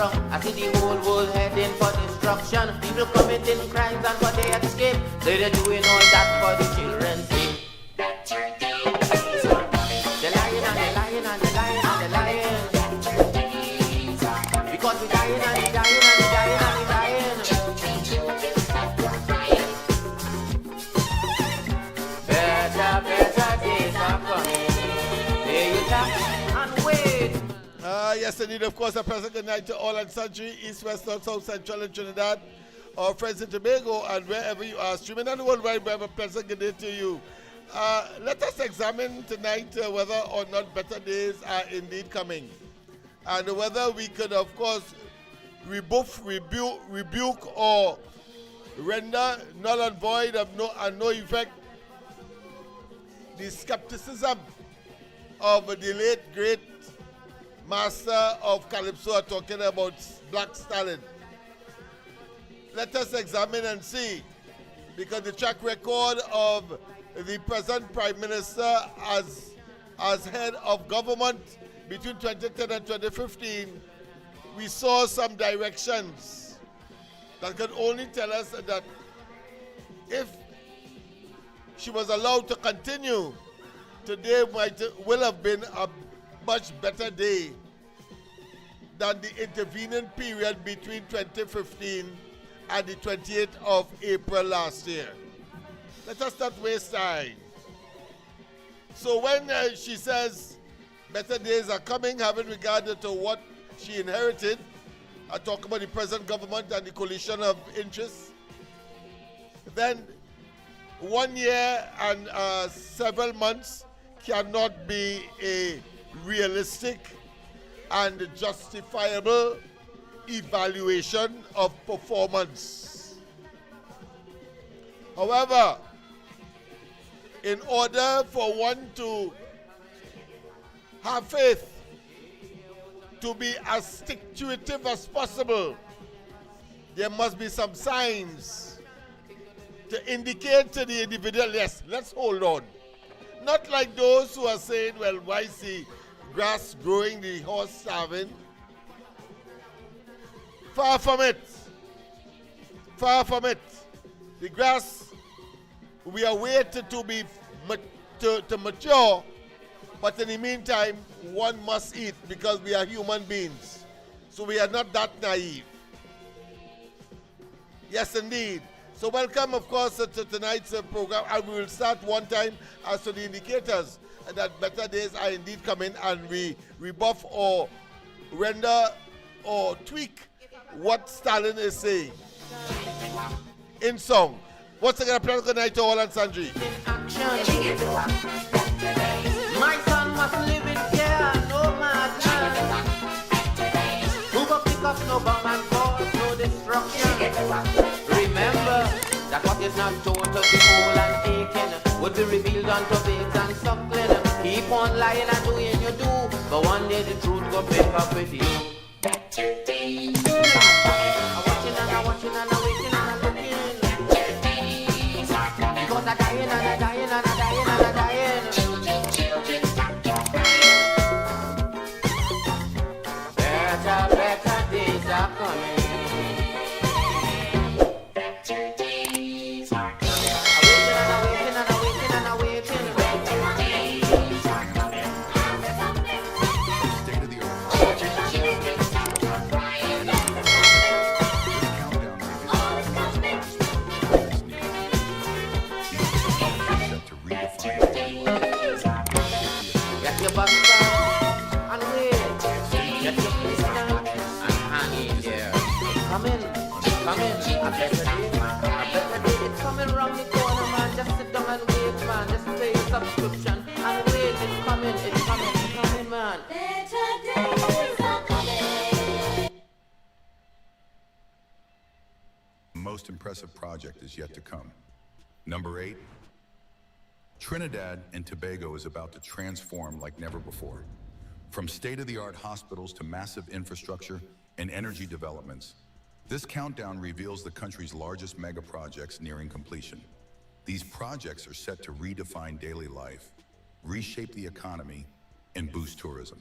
wrong. I see the whole world heading for destruction. People committing crimes and for their escape. They're doing all that for the children's sake. The lion and the lion and the lion and the lion. Because we're dying and we're dying and we're dying and we're dying. Better days are coming. There you go. And wait. Yes, indeed. Of course, a pleasant good night to all and sundry, East, West, North, South, Central, and Trinidad, our friends in Tobago, and wherever you are streaming on the World Wide Web. A pleasant good day to you. Let us examine tonight whether or not better days are indeed coming, and whether we could, of course, rebuff, rebuke, or render null and void of no effect the skepticism of the late great master of Calypso, talking about Black Stalin. Let us examine and see, because the track record of the present Prime Minister as head of government between 2010 and 2015, we saw some directions that could only tell us that if she was allowed to continue, today will have been a much better day than the intervening period between 2015 and the 28th of April last year. Let us not waste time. So when she says better days are coming, having regard to what she inherited, I talk about the present government and the coalition of interests, then 1 year and several months cannot be a realistic and justifiable evaluation of performance. However, in order for one to have faith, to be as stick-to-itive as possible, there must be some signs to indicate to the individual, yes, let's hold on. Not like those who are saying, well, why is the grass growing, the horse starving? Far from it. Far from it. The grass, we are waiting to be to mature, but in the meantime, one must eat because we are human beings. So we are not that naive. Yes, indeed. So welcome, of course, to tonight's program. And we will start one time as to the indicators that better days are indeed coming, and we rebuff or render or tweak what Stalin is saying in song. Once again, a pleasant good night to all and sundry. My son must live in care, no madman. Who will pick up no bomb and cause no destruction? Remember that what is not told to the whole and aching would be revealed unto babes and suckling. Keep on lying and doing you do, but one day the truth will pick up with you. Better days are coming. I'm watching and I'm watching and I'm waiting and I'm looking. Better days are coming. Because I'm dying and I'm dying and I'm dying and I'm dying. Children, stop your crying. Better days are coming. Better days are coming. I'm waiting and I'm waiting and I'm waiting and I'm waiting. Better days are coming. State of the art. Children, stop your crying. All is coming. Set to redefine. Get your butt down and wait. Get your place down and hang in there. Come in, come in. A better day, it's coming round the corner, man. Just sit down and wait, man. Just pay your subscription and wait. It's coming, man. Better days are coming. The most impressive project is yet to come. Number 8, Trinidad and Tobago is about to transform like never before. From state-of-the-art hospitals to massive infrastructure and energy developments, this countdown reveals the country's largest mega projects nearing completion. These projects are set to redefine daily life, reshape the economy, and boost tourism.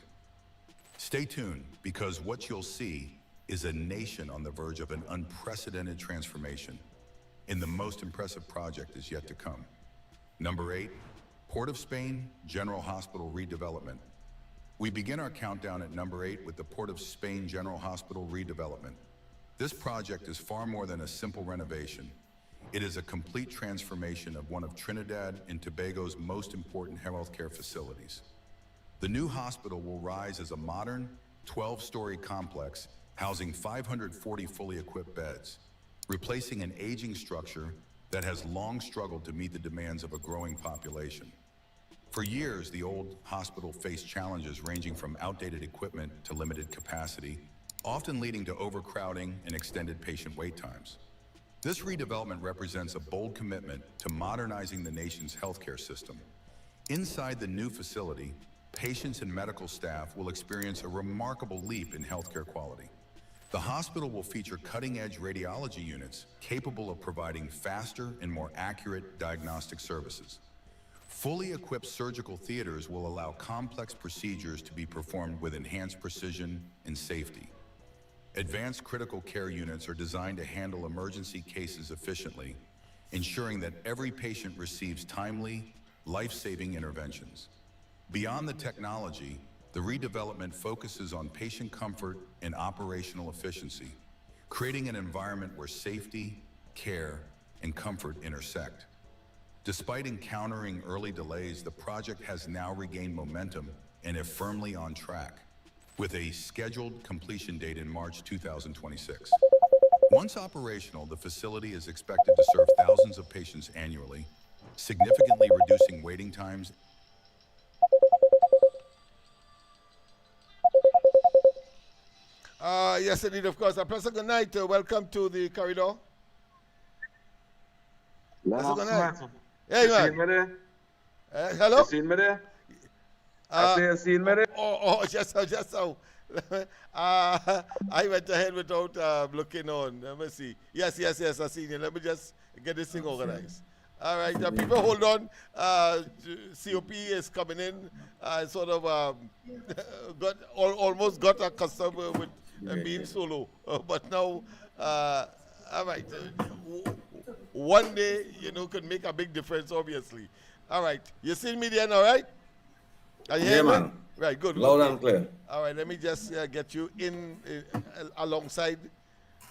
Stay tuned, because what you'll see is a nation on the verge of an unprecedented transformation, and the most impressive project is yet to come. Number 8, Port of Spain General Hospital redevelopment. We begin our countdown at number 8 with the Port of Spain General Hospital redevelopment. This project is far more than a simple renovation. It is a complete transformation of one of Trinidad and Tobago's most important healthcare facilities. The new hospital will rise as a modern, 12-story complex housing 540 fully equipped beds, replacing an aging structure that has long struggled to meet the demands of a growing population. For years, the old hospital faced challenges ranging from outdated equipment to limited capacity, often leading to overcrowding and extended patient wait times. This redevelopment represents a bold commitment to modernizing the nation's healthcare system. Inside the new facility, patients and medical staff will experience a remarkable leap in healthcare quality. The hospital will feature cutting-edge radiology units capable of providing faster and more accurate diagnostic services. Fully equipped surgical theaters will allow complex procedures to be performed with enhanced precision and safety. Advanced critical care units are designed to handle emergency cases efficiently, ensuring that every patient receives timely, life-saving interventions. Beyond the technology, the redevelopment focuses on patient comfort and operational efficiency, creating an environment where safety, care, and comfort intersect. Despite encountering early delays, the project has now regained momentum and is firmly on track, with a scheduled completion date in March 2026. Once operational, the facility is expected to serve thousands of patients annually, significantly reducing waiting times. Yes, indeed, of course. A pleasant good night. Welcome to the corridor. Lennox night. Smith. Hey, You seen man. me there? Hello? You seen me there? I say you seen me there? Just so. I went ahead without looking on. Let me see. Yes, I see you. Let me just get this thing organized. All right, people, hold on. COP is coming in. Sort of almost got accustomed with being solo, but now, all right. One day, could make a big difference, obviously. All right, you see me then, all right? Are you hearing me? Man. Right, good. Loud okay. and clear. All right, let me just get you in alongside.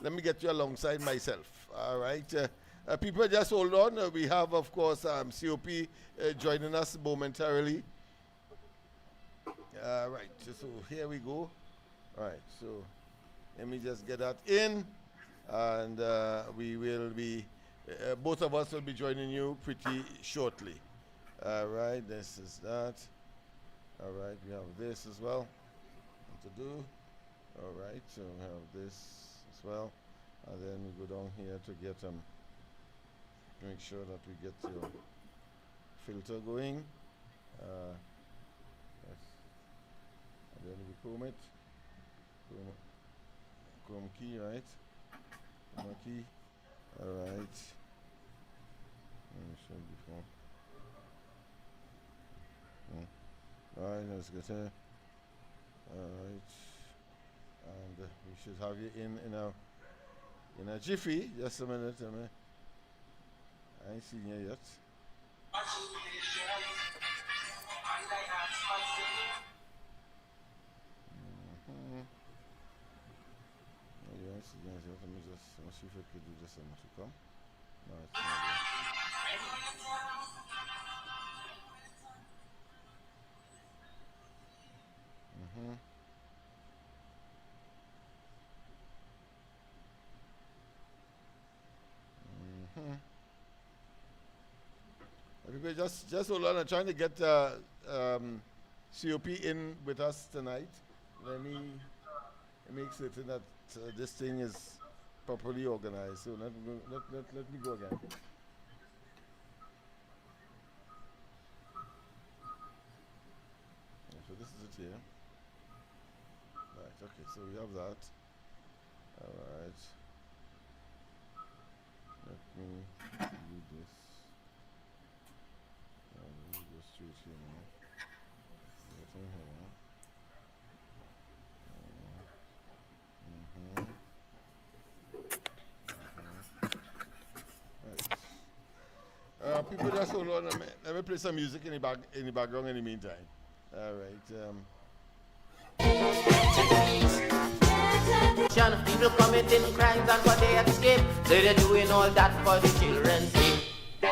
Let me get you alongside myself. All right. People, just hold on. We have, of course, COP joining us momentarily. Right, so here we go. All right, so let me just get that in. And we will be, both of us will be joining you pretty shortly. All right, this is that. All right, we have this as well to do. All right, so we have this as well. And then we go down here to get make sure that we get your filter going. Yes. And then we comb it. Chrome key, right? Chroma key. All right. Let me show you before. All right, let's get here. All right, and we should have you in a jiffy. Just a minute, I ain't seen you yet. Yeah, I see you yet. Let me see if I could do this and to come. No, it's not there. Just hold on. I'm trying to get COP in with us tonight. Let me make certain that this thing is properly organized. So let me go again. So this is it here. Right. Okay. So we have that. All right. Let me do this. Let me go straight here now. Get in here. Just hold on a minute. Let me play some music in the background in the meantime. All right. People committing crimes and what they escape. Say they're doing all that for the children's sake. The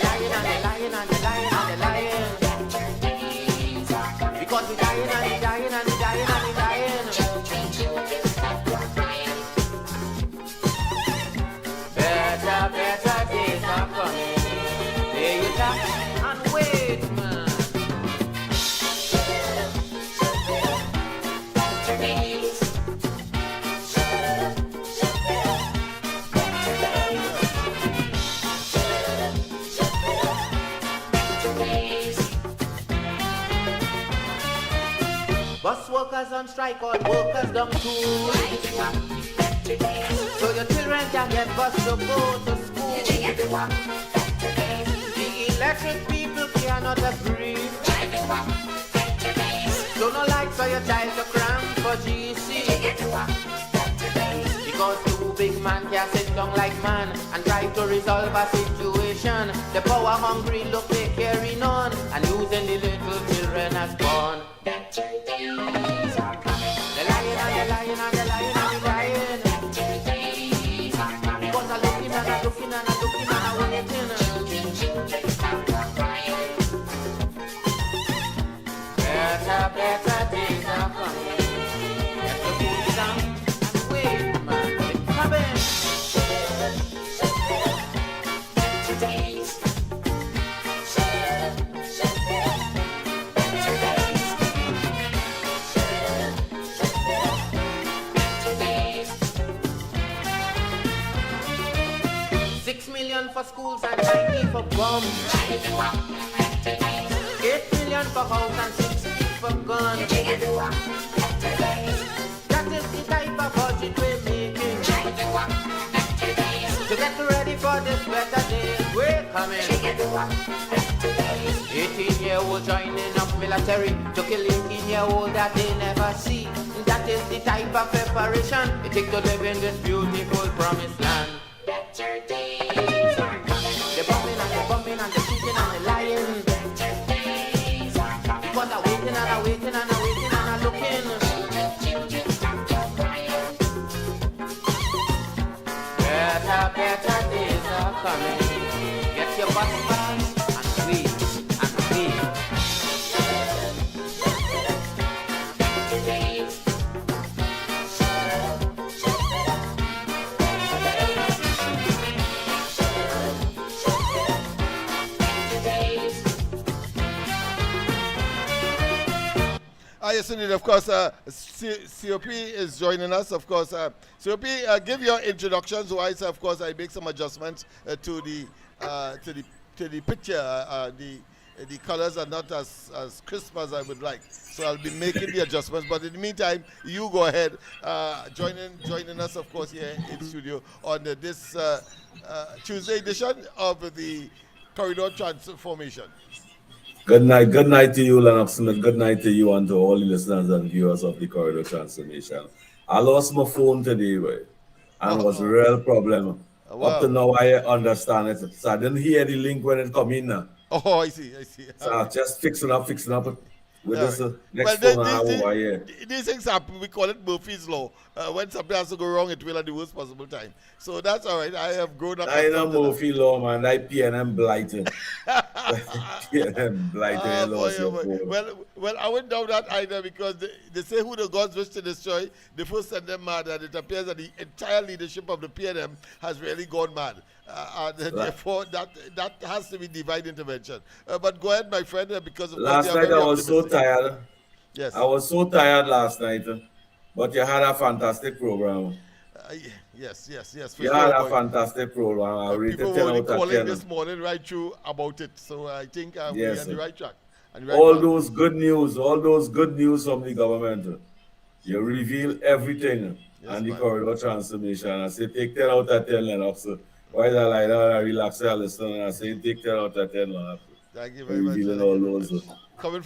lion and the lion and the lion and the lion. Because the dying and the dying and the dying and the dying. Better days are coming. Lay it up and wait, man. Bus workers on strike, all workers down too. So your children can get bus to go to school. The electric people cannot agree. So no lights for your child to cram for GC. Because two big man can't sit down like man and try to resolve a situation. The power hungry look they carrying on and using the little children as pawn. The lion and the lion and the lion and the lion. Because I'm looking and I'm looking and I'm looking and I'm waiting. Better days are coming. Get the boots down and wait, man. It's coming. 6 million for schools and 90 for bombs. 8 million for house and 60 for guns. That is the type of budget we're making. To get ready for this better days, we're coming. 18-year-old joining up military to kill 18-year-old that they never see. That is the type of preparation it takes to live in this beautiful promised land. Better days are coming. The bombing and the bombing and the shooting and the lying. Because I'm waiting and I'm waiting and I'm waiting and I'm looking. Better days are coming. Get your bus back and wait and wait. Yes, indeed. Of course, COP is joining us. Of course, COP, give your introductions. Whilst, of course, I make some adjustments to the picture. The colors are not as crisp as I would like, so I'll be making the adjustments. But in the meantime, you go ahead, joining us, of course, here in the studio on this Tuesday edition of the Corridor Transformation. Good night to you, Lennox Smith. Good night to you and to all the listeners and viewers of the Corridor Transformation. I lost my phone today, right? And it was a real problem. Wow. Up to now, I understand it. So I didn't hear the link when it come in now. Oh, I see. So I'm just fixing up with this next well, phone I have over here. These things happen. We call it Murphy's Law. When something has to go wrong, it will at the worst possible time. So that's all right. I have grown up. I know Murphy Law, man. I PNM blighted. PNM blighted. Well, I wouldn't doubt that either because they say who the gods wish to destroy, they first send them mad, and it appears that the entire leadership of the PNM has really gone mad. And therefore, that has to be divine intervention. But go ahead, my friend, because of last night I was so tired. Yes. I was so tired last night, but you had a fantastic program. Yes. You had a fantastic program. I rated people 10 were out of calling 10. this morning right through about it. So I think we're on the right track. All those good news from the government. You reveal everything and the corridor transformation. I say take 10 out of 10, Lennox. Why I lie down and relax and listen and I say take 10 out of 10, Lennox. Thank you very much.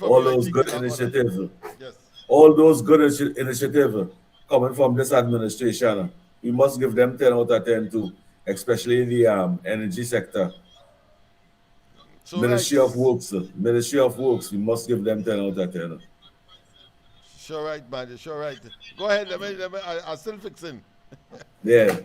All those good initiatives. Yes. All those good initiatives coming from this administration. We must give them 10 out of 10 too. especially in the energy sector. So Ministry right. of Works, Ministry of Works, we must give them 10 out of 10. Sure right, man. Sure right. Go ahead. I'm still fixing. Yeah.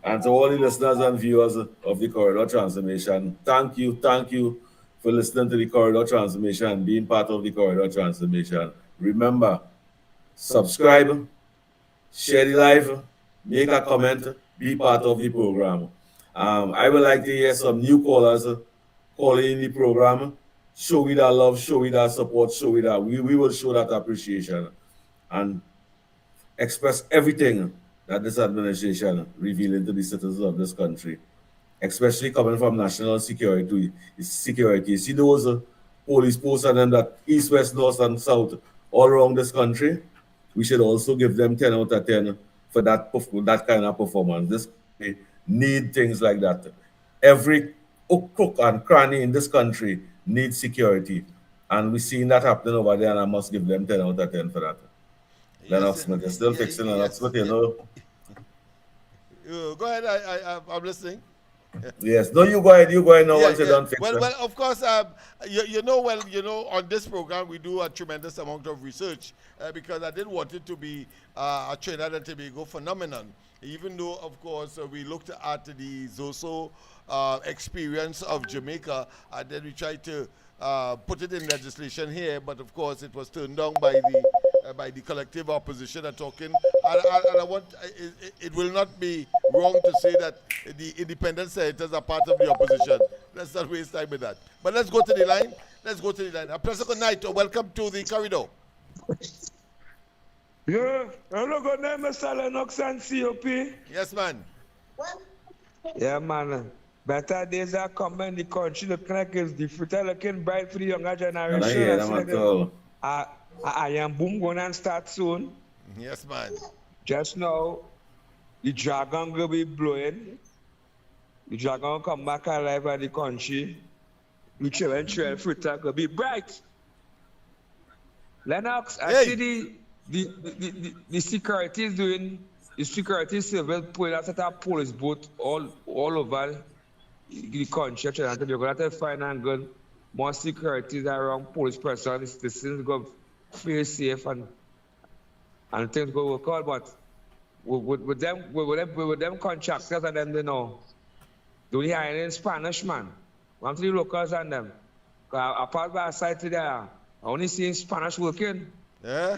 And to all the listeners and viewers of the Corridor Transformation, thank you for listening to the Corridor Transformation and being part of the Corridor Transformation. Remember, subscribe, share the live, make a comment, be part of the program. I would like to hear some new callers calling in the program. Show we that love, show we that support, show we that we will show that appreciation and express everything that this administration revealing to the citizens of this country, especially coming from national security. Security. See those police posts and them that east, west, north, and south all around this country. We should also give them 10 out of 10 for that kind of performance. This country need things like that. Every crook and cranny in this country needs security. And we're seeing that happening over there, and I must give them 10 out of 10 for that. Lennox Smith, you're still fixing Lennox Smith, you know. Go ahead. I'm listening. Yes. No, you go ahead now once you're done fixing. Well, of course, you know, on this program, we do a tremendous amount of research because I didn't want it to be a Trinidad and Tobago phenomenon, even though, of course, we looked at the Zoso experience of Jamaica, and then we tried to put it in legislation here, but of course, it was turned down by the collective opposition are talking. And I want, it will not be wrong to say that the independent senators are part of the opposition. Let's not waste time with that. But let's go to the line. A pleasant good night. Welcome to the corridor. Yeah, hello, good name, Mr. Lennox and COP. Yes, man. Yeah, man. Better days are coming. The country looking like it's the future looking bright for the younger generation. I hear them at all. I am boom going and start soon. Yes, man. Just now, the dragon will be blowing. The dragon will come back alive at the country. The children future will be bright. Lennox, I see the security is doing the security civil putting a set of police boat all over the country. You're going to find and good more security around police persons. The citizens go feel safe and things go work out. But with them contractors and them, you know, do they hire in Spanish, man? One to the locals and them. Apart by side to there, I only see Spanish working. Yeah.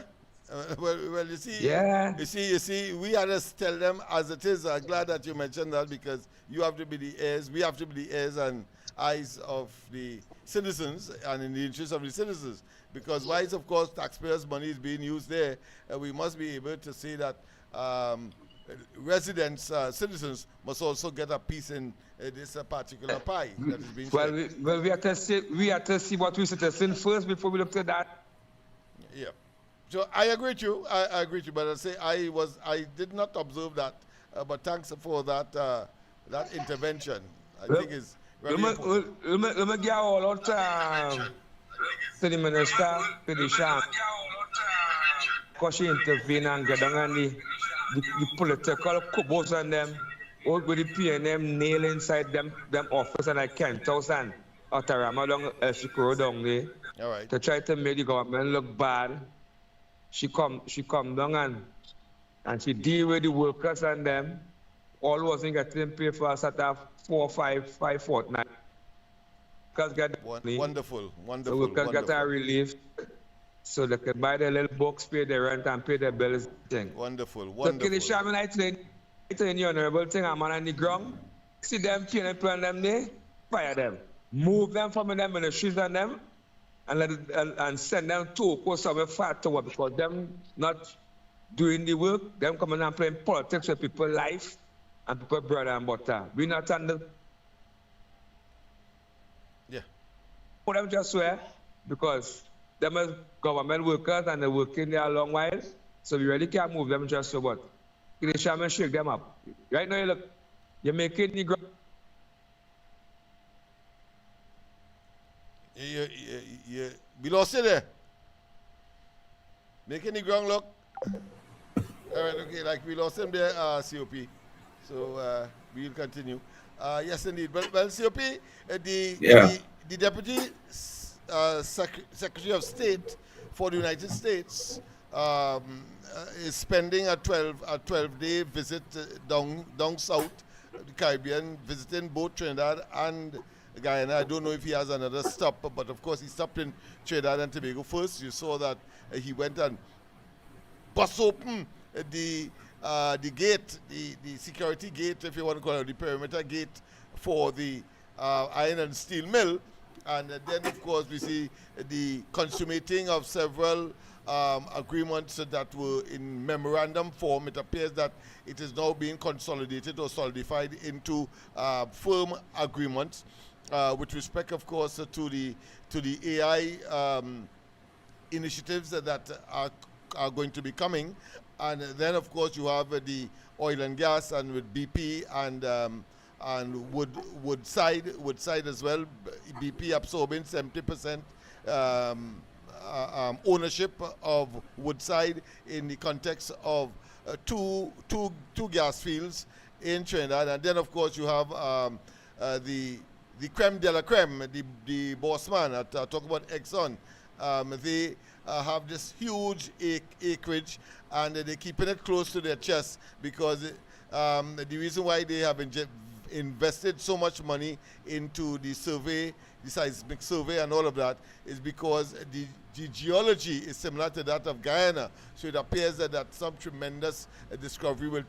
Well, you see, yeah. You see, we have to tell them as it is. I'm glad that you mentioned that because you have to be the ears, we have to be the ears and eyes of the citizens and in the interest of the citizens. Because whilst, of course, taxpayers' money is being used there, we must be able to say that residents, citizens must also get a piece in this particular pie that is being shared. Well, we have to see what we citizens first before we look at that. Yeah. So I agree with you. I agree with you, but I say I did not observe that. But thanks for that that intervention. I think is very important. Let me get all out to the minister, to the sham. Because she intervened and get down the political kubos and them, all with the PNM nail inside them office and like Kent House and Otarama down Shikoro down there. All right. To try to make the government look bad. She come down and she deal with the workers and them. All wasn't getting paid for a set of 4 or 5 fortnight. Wonderful. So workers get a relief. So they can buy their little box, pay their rent and pay their bills. Wonderful. So Kilishaman, I train the honorable thing, I'm on the ground. See them, and plan them there, fire them. Move them from them ministries and them. And send them to course of a far tower because them not doing the work, them coming and playing politics with people's life and people bread and butter. We not under. Yeah. For them just swear because them as government workers and they're working there a long while, so we really can't move them just so what. They shall shake them up. Right now, you look, you're making the ground. We lost it there. Making the ground look. All right, okay, like we lost him there, COP. So we'll continue. Yes, indeed. Well, COP, the, Yeah. the Deputy Secretary of State for the United States is spending a 12-day visit down south, the Caribbean, visiting both Trinidad and Guyana. I don't know if he has another stop, but of course he stopped in Trinidad and Tobago first. You saw that he went and bust open the gate, the security gate, if you want to call it, the perimeter gate for the iron and steel mill. And then, of course, we see the consummating of several agreements that were in memorandum form. It appears that it is now being consolidated or solidified into firm agreements with respect, of course, to the AI initiatives that are going to be coming. And then, of course, you have the oil and gas, and with BP and Woodside as well. BP absorbing 70% ownership of Woodside in the context of two gas fields in Trinidad. And then, of course, you have the creme de la creme, the boss man. I talk about Exxon. They have this huge acreage, and they're keeping it close to their chest because the reason why they have invested so much money into the survey, the seismic survey and all of that, is because the geology is similar to that of Guyana. So it appears that some tremendous discovery will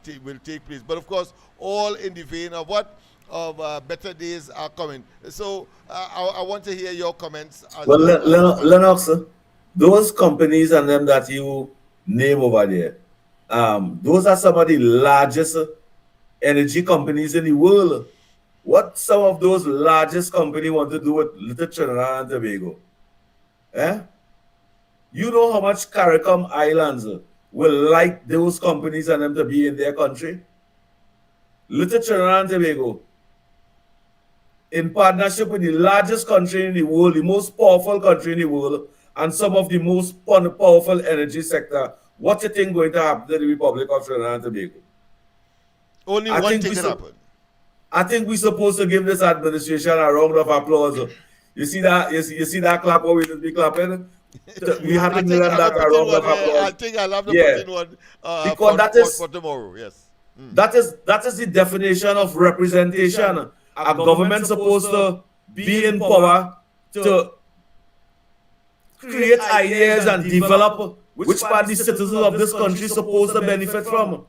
take place. But of course, all in the vein of what? Of better days are coming. So I want to hear your comments. Well, Lennox, those companies and them that you name over there, those are some of the largest energy companies in the world. What some of those largest companies want to do with Little Trinidad and Tobago? Eh? You know how much CARICOM Islands will like those companies and them to be in their country? Little Trinidad and Tobago, in partnership with the largest country in the world, the most powerful country in the world, and some of the most powerful energy sector, what you think going to happen to the Republic of Trinidad and Tobago? Only one thing can happen. I think we're supposed to give this administration a round of applause. You see that? You see that clap? What we just be clapping? We have to give them that a round of applause. I think I'll have to put in one because for tomorrow. Yes. That is the definition of representation. A government supposed to be in power to create ideas and develop which part the citizens of this country supposed to benefit from.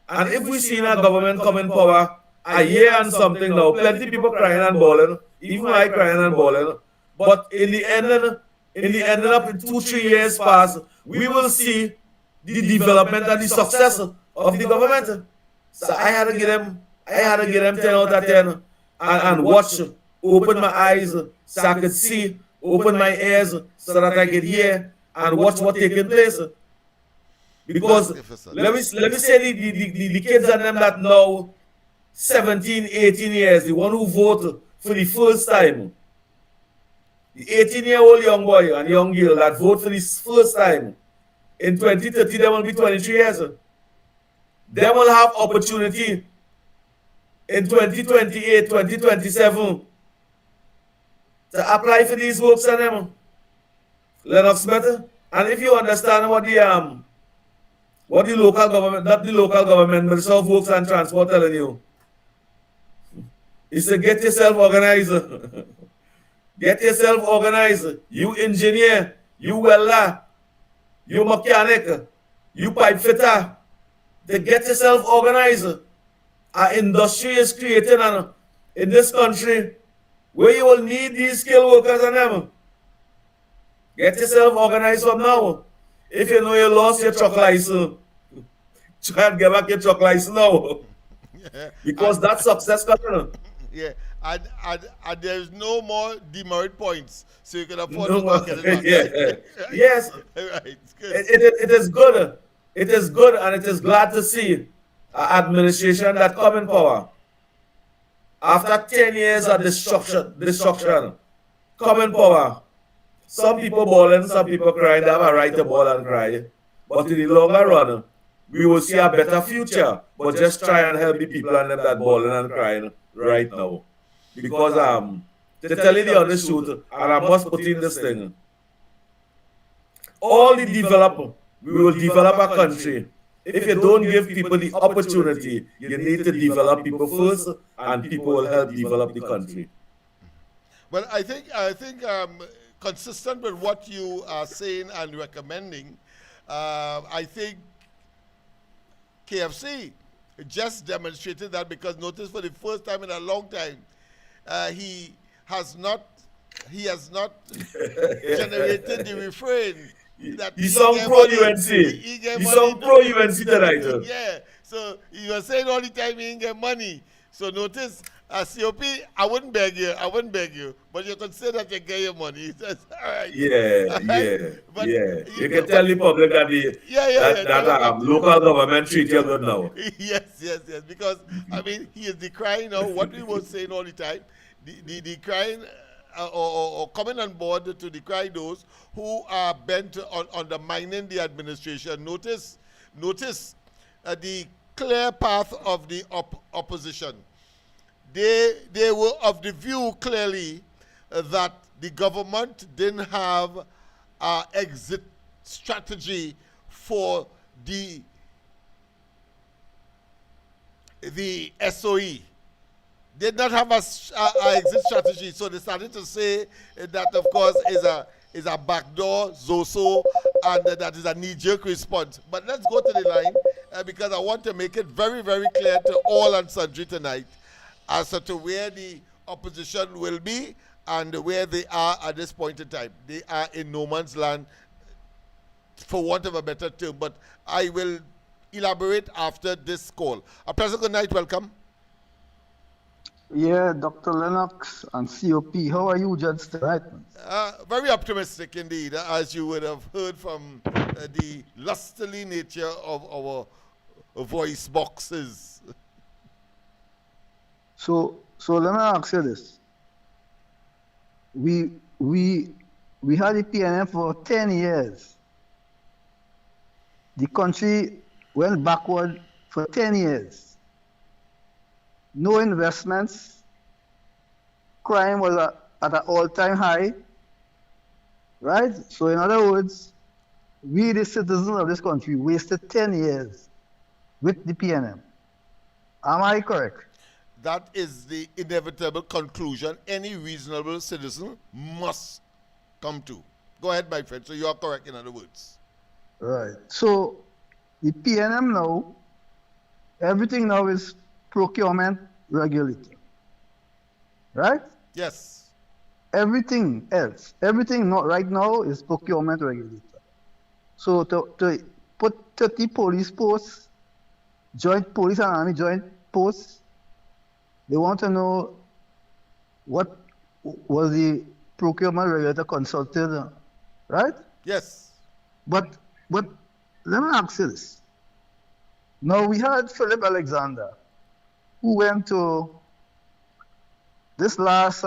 And if we see a government come in power a year and something now, plenty people crying and bawling, even I crying and bawling. But in the ending up in 2-3 years past, we will see the development and the success of the government. So I had to give them 10 out of 10 and watch, open my eyes so I could see, open my ears so that I could hear and watch what taking place. Because let me say the kids and them that now 17, 18 years, the one who vote for the first time, the 18-year-old young boy and young girl that vote for the first time, in 2030 they will be 23 years. They will have opportunity in 2028, 2027 to apply for these works and them. Lennox Smith. And if you understand what the local government, not the local government, but the works and transport telling you, is to get yourself organized. Get yourself organized. You engineer, you welder, you mechanic, you pipe fitter. To get yourself organized. Our industry is created in this country where you will need these skilled workers and them. Get yourself organized from now. If you know you lost your truck license, try and get back your truck license now. Yeah. Because that's success coming. Yeah, and there's no more demerit points, so you can afford to get it back. Yeah. Yes. Right. It's good. It is good. It is good, and it is glad to see an administration that come in power after 10 years of destruction, come in power. Some people bawling, some people crying. They have a right to bawl and cry, but in the longer run, we will see a better future. But just try and help the people and them that bawling and crying right now. Because to tell you the honest truth, and I must put in this thing, all the develop, we will develop a country. If you don't give people the opportunity, you need to develop people first, and people will help develop the country. Well, I think consistent with what you are saying and recommending, I think KFC just demonstrated that, because notice for the first time in a long time, he has not generated the refrain. That He sung pro UNC. He sung pro UNC tonight. Yeah. So you were saying all the time he didn't get money. So notice, COP, I wouldn't beg you, but you can say that you get your money. He says, all right. But you can tell the public that that local government treat you good now. Yes, because I mean he is decrying now what we were saying all the time, the decrying or coming on board to decry those who are bent on undermining the administration. Notice the clear path of the opposition. They were of the view clearly that the government didn't have an exit strategy for the SOE. They did not have a exit strategy, so they started to say that, of course, is a backdoor Zoso, and that is a knee-jerk response. But let's go to the line, because I want to make it very, very clear to all and sundry tonight as to where the opposition will be and where they are at this point in time. They are in no man's land, for want of a better term, but I will elaborate after this call. A pleasant good night, welcome. Yeah, Dr. Lennox and COP, how are you, Judge, tonight? Very optimistic indeed, as you would have heard from the lustily nature of our voice boxes. So let me ask you this. We had the PNM for 10 years. The country went backward for 10 years. No investments. Crime was at an all-time high. Right? So in other words, we, the citizens of this country, wasted 10 years with the PNM. Am I correct? That is the inevitable conclusion any reasonable citizen must come to. Go ahead, my friend. So you are correct, in other words. Right. So the PNM now, everything now is procurement regulator. Right? Yes. Everything else, everything not right now is procurement regulator. So to put 30 police posts, joint police and army joint posts, they want to know what was the procurement regulator consulted, right? Yes. But let me ask you this. Now we had Philip Alexander, who went to this last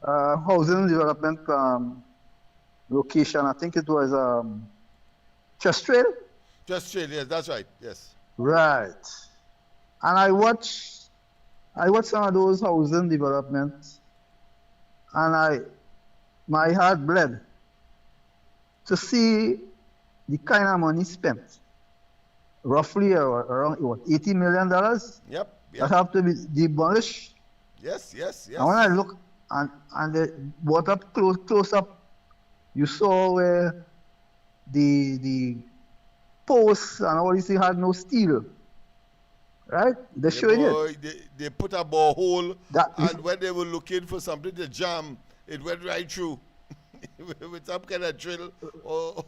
housing development location. I think it was Chestrail. Chestrail, yes, that's right. Yes. Right. And I watched some of those housing developments, and my heart bled to see the kind of money spent. Roughly around what, $80 million? Yep. That have to be demolished. Yes. And when I look and they brought up close up, you saw where the posts and all these things had no steel. Right? They showed it. They put a borehole, and when they were looking for something to jam, it went right through with some kind of drill or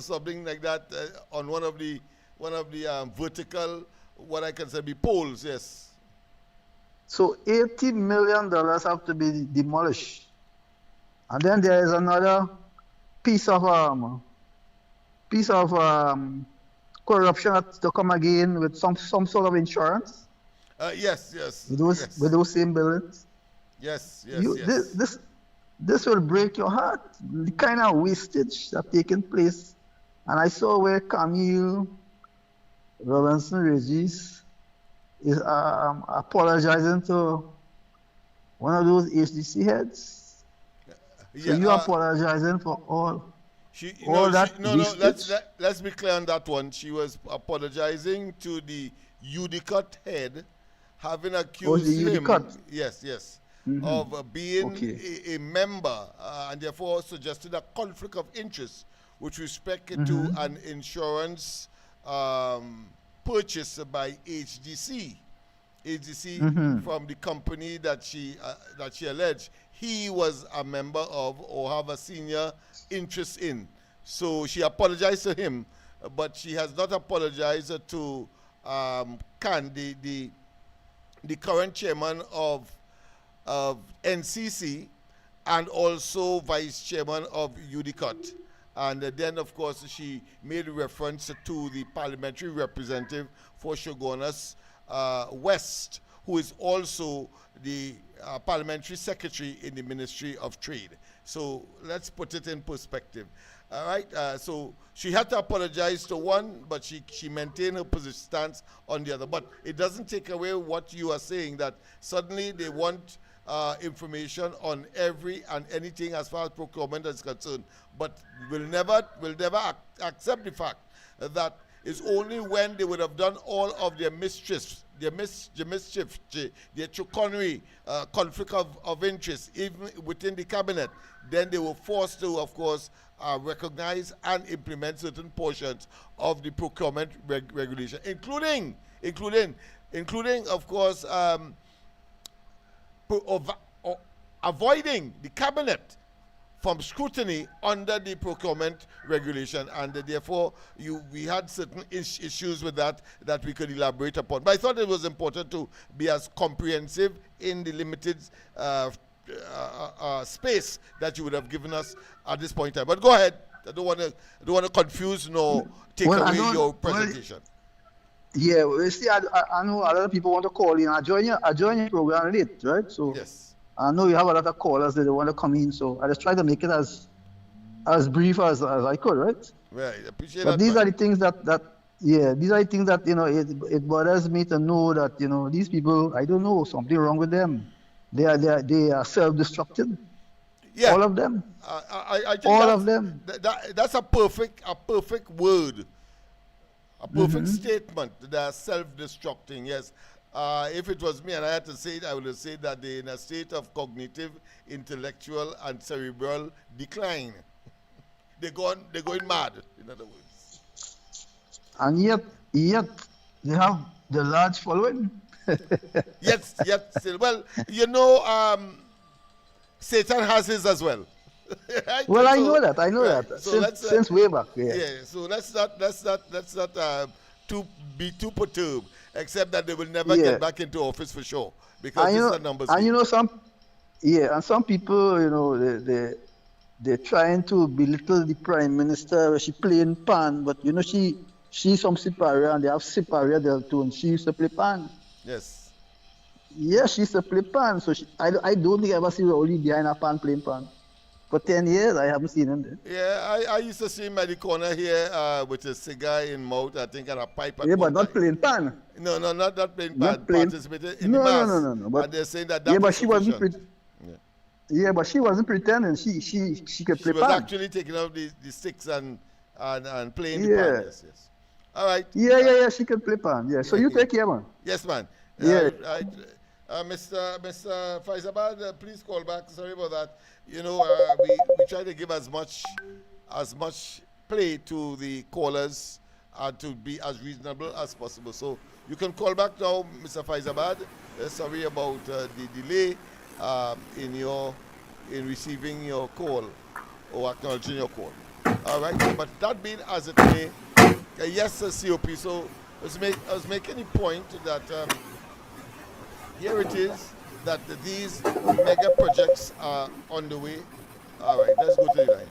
something like that on one of the vertical, what I consider be poles. Yes. So $80 million have to be demolished, and then there is another piece of corruption to come again with some sort of insurance. Yes. With those same buildings. Yes. This will break your heart. The kind of wastage that taking place, And I saw where Camille Robinson Regis is apologizing to one of those HDC heads. So you apologizing for all let's be clear on that one. She was apologizing to the UDCOT head, having accused him, yes, of being a member, and therefore suggested a conflict of interest with respect to an insurance purchase by HDC from the company that she alleged he was a member of or have a senior interest in. So she apologized to him, but she has not apologized to the current chairman of NCC and also vice chairman of UDCOT. And then, of course, she made reference to the parliamentary representative for Shogunas West, who is also the parliamentary secretary in the Ministry of Trade. So let's put it in perspective. All right, so she had to apologize to one, but she maintained her position stance on the other. But it doesn't take away what you are saying, that suddenly they want information on every and anything as far as procurement is concerned. But will never accept the fact that it's only when they would have done all of their mischiefs, their chicanery, conflict of interest, even within the cabinet, then they were forced to, of course, recognize and implement certain portions of the procurement regulation, including, of course, avoiding the cabinet from scrutiny under the procurement regulation, and therefore we had certain issues with that we could elaborate upon. But I thought it was important to be as comprehensive in the limited space that you would have given us at this point in time. But go ahead. I don't want to confuse nor take away your presentation. Yeah, well, see, I know a lot of people want to call in. I join your program late, right? So yes. I know you have a lot of callers that want to come in, so I just try to make it as brief as I could, right? Right, appreciate but that. But these are the things these are the things that, it bothers me to know that, these people, I don't know, something wrong with them. They are self-destructive. Yeah. All of them. I think all of them. That's a perfect word. A perfect statement. They are self-destructing, yes. If it was me and I had to say it, I would have said that they're in a state of cognitive, intellectual, and cerebral decline. They're going mad, in other words. And yet they have the large following. Yes, still. Well, Satan has his as well. Right? Well, I know that. So since way back. Yeah. So let's not be too perturbed, except that they will never get back into office for sure, because this is a numbers game. And some people, they're trying to belittle the prime minister. She playing pan, but she's from Siparia, and they have Siparia there too, and she used to play pan. Yes. Yeah, she used to play pan. So I don't think I ever see her only behind a pan playing pan. For 10 years, I haven't seen him there. Yeah, I used to see him at the corner here with a cigar in mouth, I think, and a pipe. Yeah, but not playing pan. No, not playing pan. Participating in the mass. No. But, and they're saying that but was she wasn't. Yeah, but she wasn't pretending. She could play pan. She was actually taking out the sticks and playing the pan. Yes. All right. Yeah. She could play pan. Yeah. So you take care, man. Yes, man. Yeah. Mr. Faizabad, please call back. Sorry about that. We try to give as much play to the callers and to be as reasonable as possible. So you can call back now, Mr. Faizabad. Sorry about the delay in receiving your call or acknowledging your call. All right. But that being as it may, yes, COP. So I was making the point that. Here it is that these mega projects are on the way. All right, let's go to the line.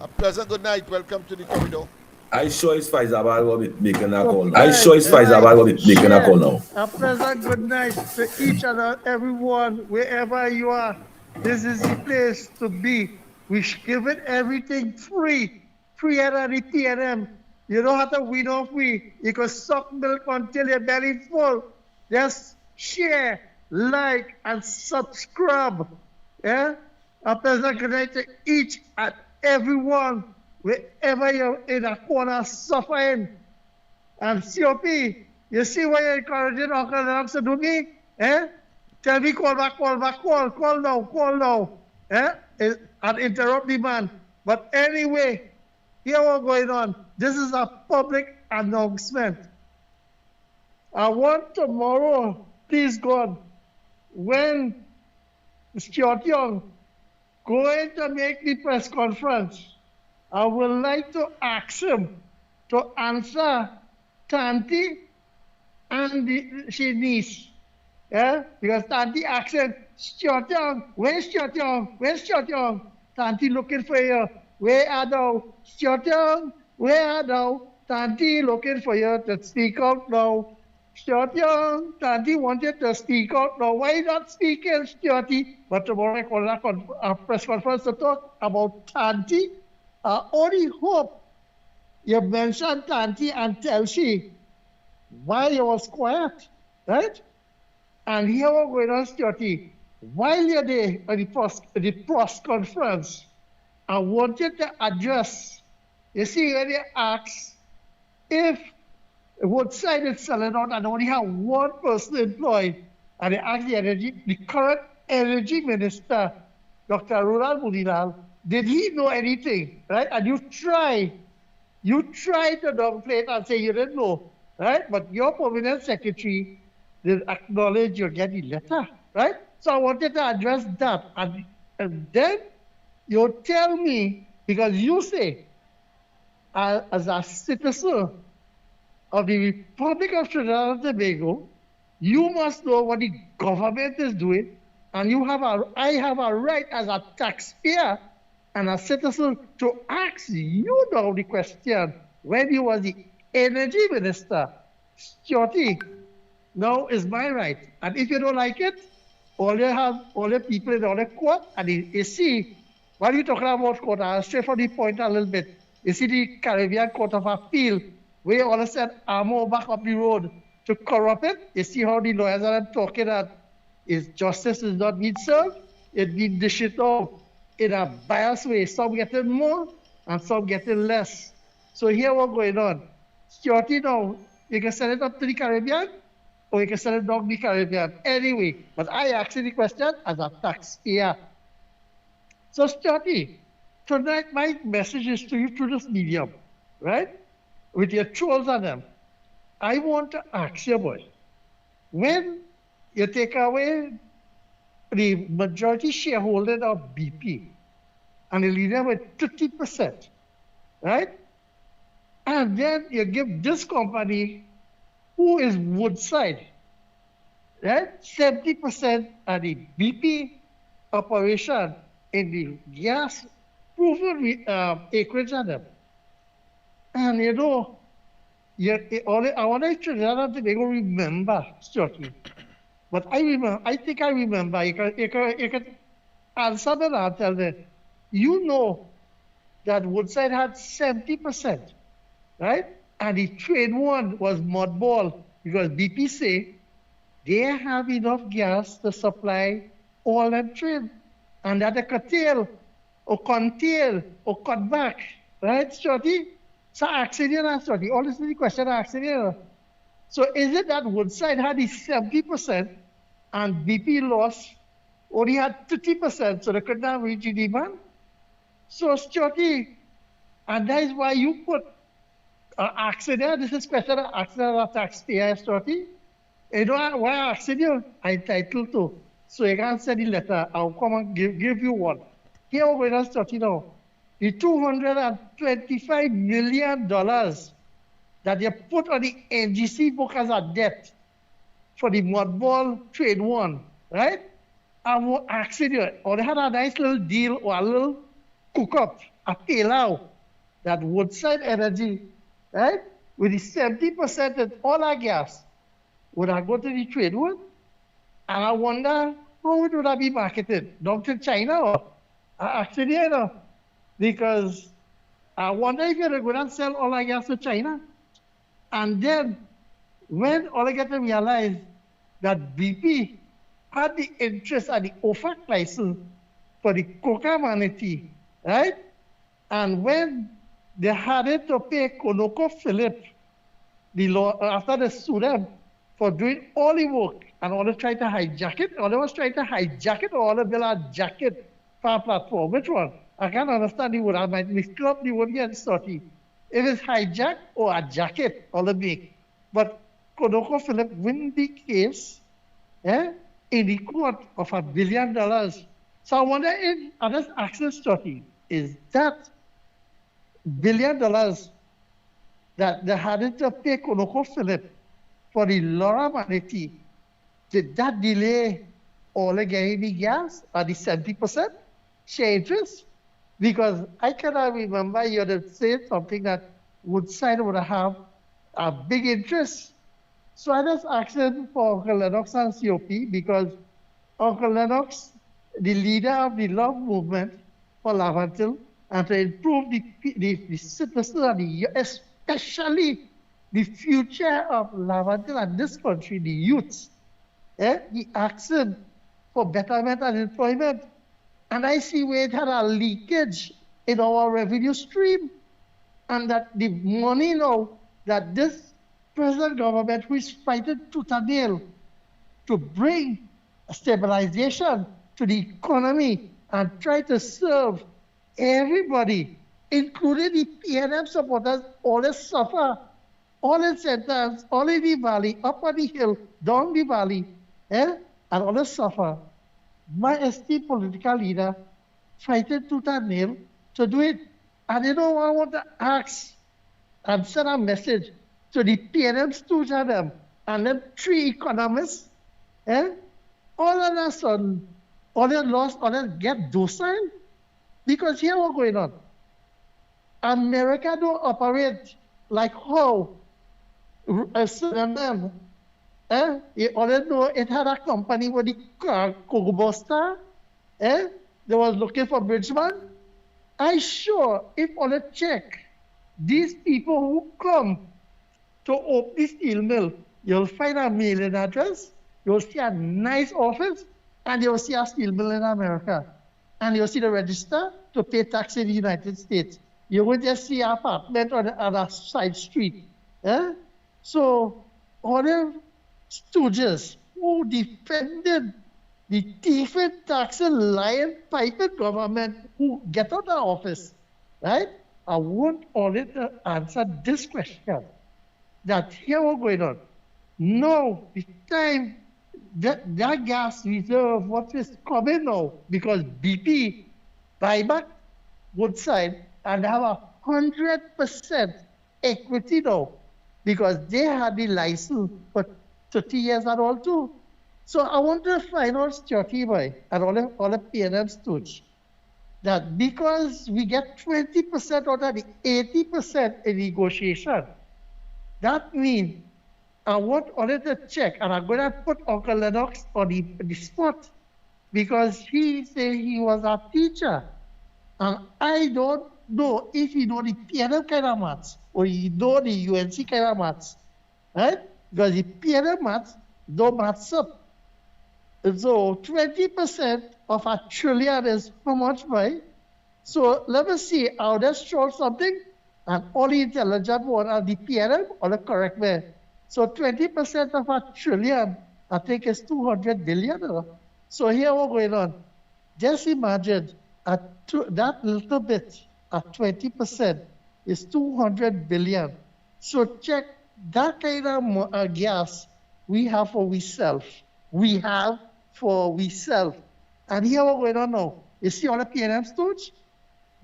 A pleasant good night. Welcome to the corridor. I sure it's Faizabad will be making a call now. A pleasant good night to each and everyone, wherever you are. This is the place to be. We give it everything free create a PNM. You don't have to win or free. You can suck milk until your belly full. Just share, like, and subscribe. Yeah? A pleasant good night to each and everyone, wherever you're in a corner suffering. And COP, you see why you're encouraging Uncle Lennox to do me? Eh? Tell me call back, call now. Eh? And interrupt the man. But anyway, here what's going on. This is a public announcement. I want tomorrow, please God, when Stuart Young going to make the press conference, I would like to ask him to answer Tanti and she niece. Yeah? Because Tanti asked him, Stuart Young, where's Stuart Young? Where's Stuart Young? Tanti looking for you. Where are thou? Stuart Young, where are thou? Tanti looking for you to speak out now. Stuart Young, Tanti wanted to speak out now. Why not speaking, Stuarty? But tomorrow I call a press conference to talk about Tanti. I only hope you mention Tanti and tell she why you was quiet, right? And here we're going on, Stuarty. While you're there at the press conference, I wanted to address, you see, when you ask if Woodside is selling out and only have one person employed, and they ask the current energy minister, Dr. Ronald Munilal, did he know anything, right? And you try to downplay it and say you didn't know, right? But your permanent secretary did acknowledge you get the letter, right? So I wanted to address that. And then you tell me, because you say, as a citizen of the Republic of Trinidad and Tobago, you must know what the government is doing, and I have a right as a taxpayer and a citizen to ask you now the question when you was the energy minister. Stuarty, now is my right. And if you don't like it, all the people in all the court, and you see, while you're talking about court, I'll straight from the point a little bit. You see the Caribbean Court of Appeal, where all of a sudden ammo back up the road to corrupt it. You see how the lawyers are talking that justice is not being served, it's being dished out in a biased way. Some getting more and some getting less. So here what's going on. Stuarty now, you can send it up to the Caribbean or you can send it down the Caribbean. Anyway, but I ask you the question as a taxpayer. So Stuarty, tonight my message is to you through this medium, right? With your trolls on them. I want to ask you, boy, when you take away the majority shareholder of BP and you leave them with 50%, right? And then you give this company, who is Woodside, right? 70% of the BP operation in the gas proven acreage on them. And you know, I want to Trinidad and Tobago remember, Stuarty. But I think I remember. You can answer that and tell them, you know that Woodside had 70%, right? And the train one was mudball because BP say they have enough gas to supply all them train. And that they curtail or contail or cut back, right, Stuarty? So asking you now, Stuarty, all this is the question I'm asking you. So is it that Woodside had the 70% and BP lost only had 50%, so they could not reach the demand? So Stuarty, and that is why you put accident, this is question of accident of taxpayer, Stuarty. You know why I asked you? I'm entitled to. So you can send the letter, I'll come and give you one. Here we're going to start, the $225 million that you put on the NGC book as a debt for the mudball trade one, right? I'm asking you, or they had a nice little deal or a little cook-up, a payload that Woodside Energy, right, with the 70% of all our gas, would I go to the trade one? And I wonder how would I be marketed? Down to China or actually, because I wonder if you're going to sell all our gas to China. And then when all I get to realize that BP had the interest and the OFAC license for the coca manatee, right? And when they had it to pay ConocoPhillips, the law, after they sued them for doing all the work, and all they tried to hijack it, or they was trying to hijack it, or they build a jacket for a platform. Which one? I can't understand the word. I might mix up the word here and sorry. If it's hijack or a jacket, all the make. But ConocoPhillips win the case in the court of $1 billion. So I wonder if, and this access study, is that $1 billion that they had to pay ConocoPhillips for the Laura Manatee, did that delay all again the gas at the 70% share interest? Because I cannot remember you had said something that Woodside would have a big interest. So I just asked him for Uncle Lennox and COP because Uncle Lennox, the leader of the love movement for Laventille, and to improve the citizens and especially the future of Laventille and this country, the youths. He asked him for betterment and employment. And I see where it had a leakage in our revenue stream. And that the money now that this present government who is fighting tooth and nail to bring stabilization to the economy and try to serve everybody, including the PNM supporters, all they suffer, all in centers, all in the valley, up on the hill, down the valley, and all they suffer. My esteemed political leader fighting tooth and nail to do it. And you know, I want to ask and send a message to the PNM stooges of them and them 3 economists. All of a sudden, all they lost, all they get docile. Because here what's going on. America don't operate like how them. All they know it had a company with the Cogobuster. They was looking for Bridgman. I sure if all they check these people who come to open the steel mill, you'll find a mailing address, you'll see a nice office, and you'll see a steel mill in America. And you'll see the register to pay tax in the United States. You won't just see an apartment on a side street. So all the stooges who defended the thieving, taxing, lying, piping government who get out of office, right? I want all it to answer this question. That here what's going on. No, the time that gas reserve, what is coming now, because BP buy back Woodside and have 100% equity now, because they had the license for 30 years and all too. So I want to find out security boy and all the PNM stooge that because we get 20% out of the 80% in negotiation, that means I want all to check, and I'm going to put Uncle Lennox on the spot because he said he was a teacher. And I don't know if he know the PNM kind of maths or he know the UNC kind of maths, right? Because the PNM maths don't match up. So 20% of $1 trillion is how much, right? So let me see how they show something, and all the intelligent one are the PNM or the correct way. So 20% of $1 trillion, I think, is 200 billion. So here what's going on. Just imagine that little bit at 20% is 200 billion. So check that kind of gas we have for ourselves. We have for ourselves. And here what's going on now. You see all the PNM stooge?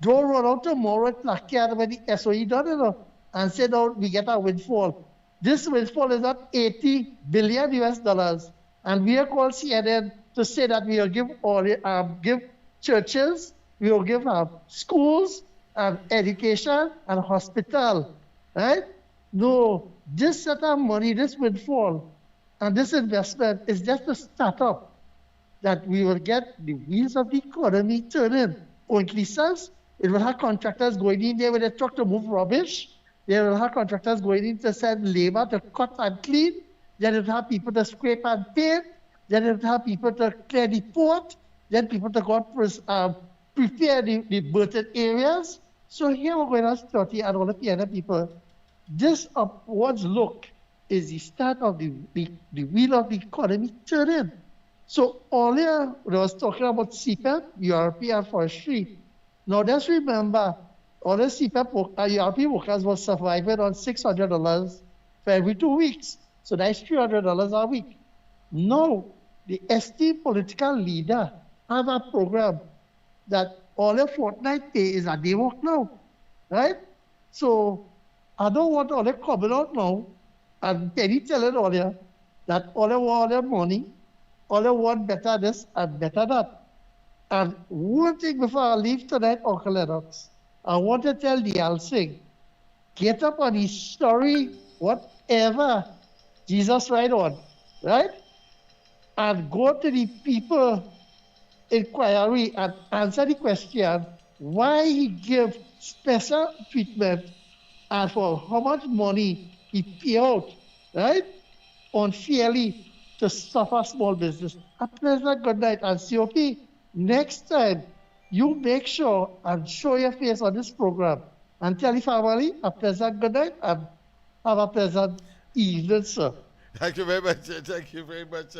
Don't run out tomorrow at Placard when the SOE done and say, no, we get a windfall. This windfall is at $80 billion US. And we are called CNN to say that we will give give churches, we will give schools, education, and hospital. Right? No, this set of money, this windfall, and this investment is just a startup that we will get the wheels of the economy turning. Only says It will have contractors going in there with a truck to move rubbish. They will have contractors going in to send labor to cut and clean. Then it will have people to scrape and paint. Then it will have people to clear the port. Then people to go and prepare the berthed areas. So here we're going to study and all the piano people. This upwards look is the start of the wheel of the economy turning. So earlier, when I was talking about CPEP, European forestry. Now let's remember, all the CPEP European workers were surviving on $600 for every 2 weeks. So that's $300 a week. Now, the esteemed political leader have a program that all the fortnight pay is a day work now, right? So I don't want all the coming out now and Penny telling all you that all they want all their money, all they want better this and better that. And one thing before I leave tonight, Uncle Lennox, I want to tell the Alsing, get up on his story, whatever Jesus ride on, right? And go to the people inquiry and answer the question why he give special treatment and for how much money he pay out, right? Unfairly to suffer small business. A pleasant good night and COP. Next time, you make sure and show your face on this program and tell the family a pleasant good night and have a pleasant evening, sir. Thank you very much. Thank you very much.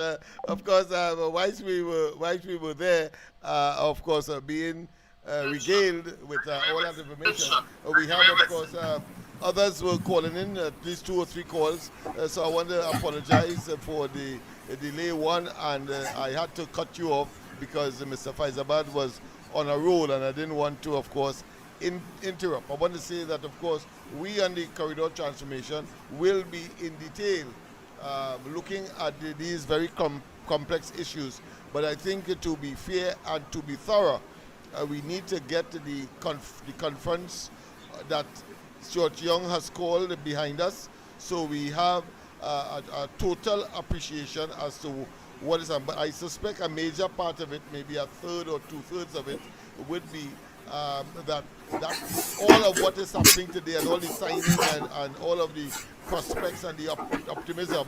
Of course, whilst we were there, of course, being regaled with all that information, we have, of course, others were calling in, at least 2 or 3 calls. So I want to apologize for the delay one, and I had to cut you off because Mr. Faizabad was on a roll, and I didn't want to, of course, interrupt. I want to say that, of course, we on the corridor transformation will be in detail looking at these very complex issues. But I think to be fair and to be thorough, we need to get the conference that Stuart Young has called behind us, so we have a total appreciation as to what is on. But I suspect a major part of it, maybe a third or 2/3 of it, would be that all of what is happening today and all the signing and all of the prospects and the optimism,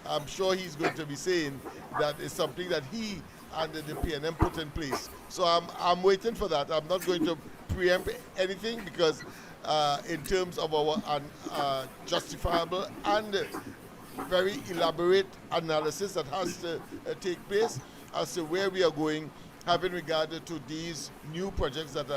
I'm sure he's going to be saying that is something that he and the PNM put in place. So I'm waiting for that. I'm not going to preempt anything because in terms of our justifiable and very elaborate analysis that has to take place as to where we are going, having regard to these new projects that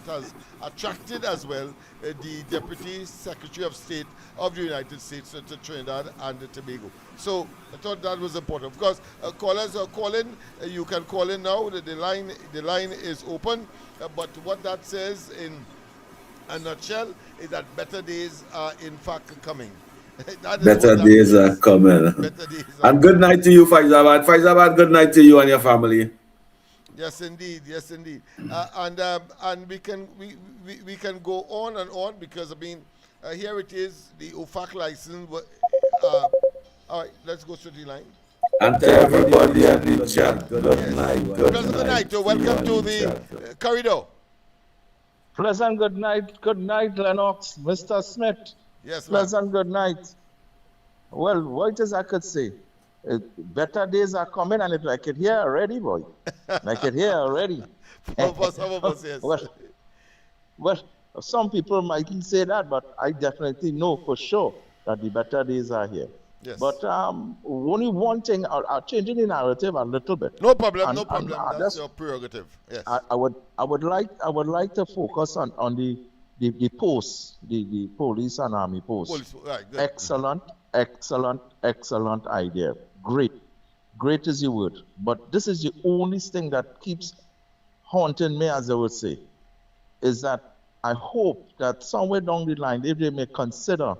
has attracted as well the Deputy Secretary of State of the United States to Trinidad and Tobago. So I thought that was important. Of course, callers are calling. You can call in now. The line is open. But what that says in a nutshell is that better days are in fact coming. Better days are coming. Better days and good night to you, Faizabad. Faizabad, good night to you and your family. Yes, indeed. Yes, indeed. And we can go on and on because I mean, here it is, the UFAC license. All right, let's go to the line. And to everybody at the chat, good night. Good night. Welcome to the corridor. Pleasant good night, Lennox, Mr. Smith. Yes, pleasant good night. Well, what is I could say? Better days are coming, and I can hear already, boy. I can hear already. For some of us, yes. Well, some people mightn't say that, but I definitely know for sure that the better days are here. Yes. But only one thing, changing the narrative a little bit. No problem, no problem. That's your prerogative. Yes. I would like to focus on the posts, the police and army posts. Right, good. Excellent idea. Great is the word. But this is the only thing that keeps haunting me, as I would say, is that I hope that somewhere down the line, if they may consider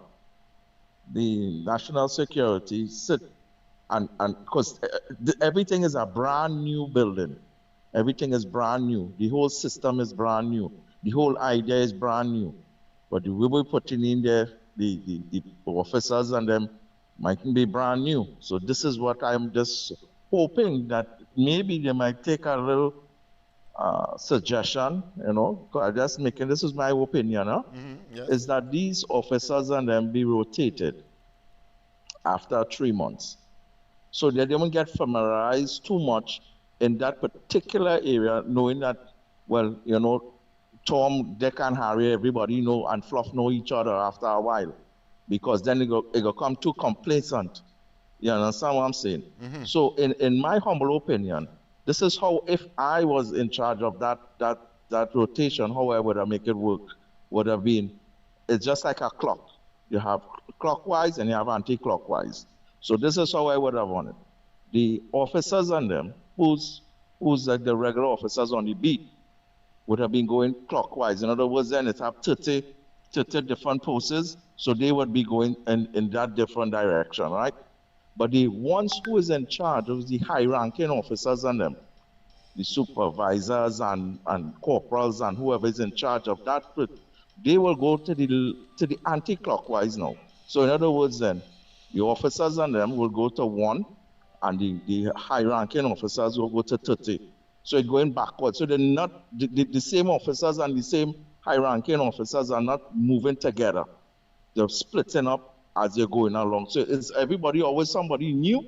the national security and because everything is a brand new building. Everything is brand new. The whole system is brand new. The whole idea is brand new. But the way we're putting in there, the officers and them mightn't be brand new. So this is what I'm just hoping, that maybe they might take a little suggestion, I'm just making, this is my opinion, Yes. is that these officers and them be rotated after 3 months. So they don't get familiarized too much in that particular area, knowing that, well, Tom, Dick, and Harry, everybody know, and Fluff know each other after a while. Because then it go come too complacent. You understand what I'm saying? So in my humble opinion, this is how, if I was in charge of that rotation, how I would have make it work would have been, it's just like a clock. You have clockwise and you have anti-clockwise. So this is how I would have wanted. The officers and them, who's like the regular officers on the beat, would have been going clockwise. In other words, then it have 30 different posts, so they would be going in that different direction, right? But the ones who is in charge of the high-ranking officers and them, the supervisors and corporals and whoever is in charge of that, they will go to the anti-clockwise now. So in other words, then the officers and them will go to 1, and the high-ranking officers will go to 30. So it's going backwards. So they're not the same officers and the same high-ranking officers are not moving together. They're splitting up as you're going along. So it's everybody always somebody new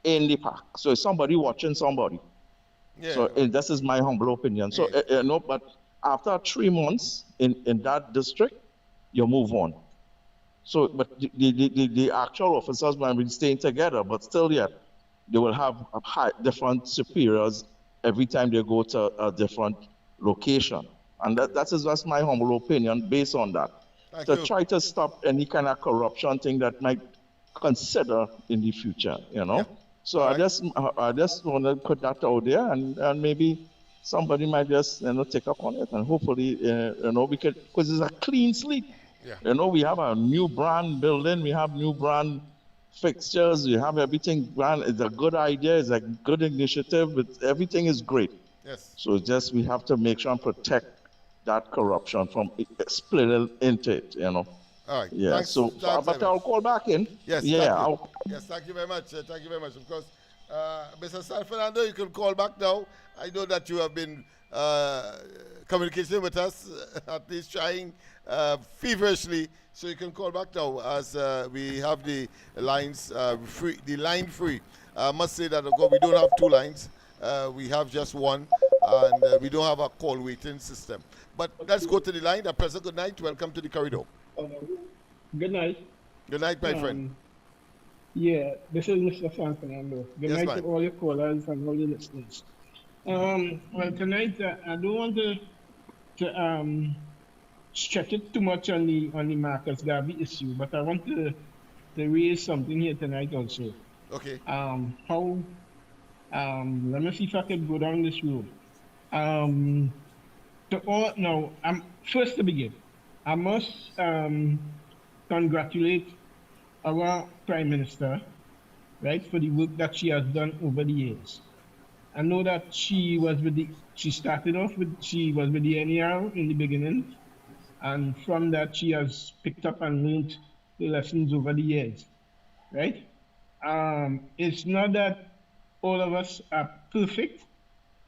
in the pack. So it's somebody watching somebody. Yeah. So this is my humble opinion. So but after 3 months in that district, you move on. So, but the actual officers might be staying together, but still, yeah, they will have different superiors every time they go to a different location. And that's my humble opinion based on that. Try to stop any kind of corruption thing that might consider in the future, Yeah. So I just want to put that out there, and maybe somebody might just take up on it, and hopefully we could, because it's a clean slate. Yeah. We have a new brand building, we have new brand fixtures, we have everything brand. It's a good idea, it's a good initiative, everything is great. Yes. So just we have to make sure and protect that corruption from splitting into it, All right. Yeah. Thanks, But I'll call back in. Yes. Yeah. Yes. Thank you very much. Thank you very much. Of course, Mr. San Fernando, you can call back now. I know that you have been communicating with us, at least trying feverishly. So you can call back now as we have the lines free. The line free. I must say that of course we don't have 2 lines. We have just 1, and we don't have a call waiting system. But let's go to the line. Professor, good night. Welcome to the corridor. Good night. Good night, my friend. Yeah, this is Mr. San Fernando. Good Yes, night ma'am. to all your callers and all your listeners. Well, tonight I don't want to stretch it too much on the Marcus Garvey issue, but I want to raise something here tonight also. Okay. Let me see if I can go down this road. First to begin, I must congratulate our Prime Minister, right, for the work that she has done over the years. I know that she was with the NER in the beginning, and from that she has picked up and learned the lessons over the years, right? It's not that all of us are perfect,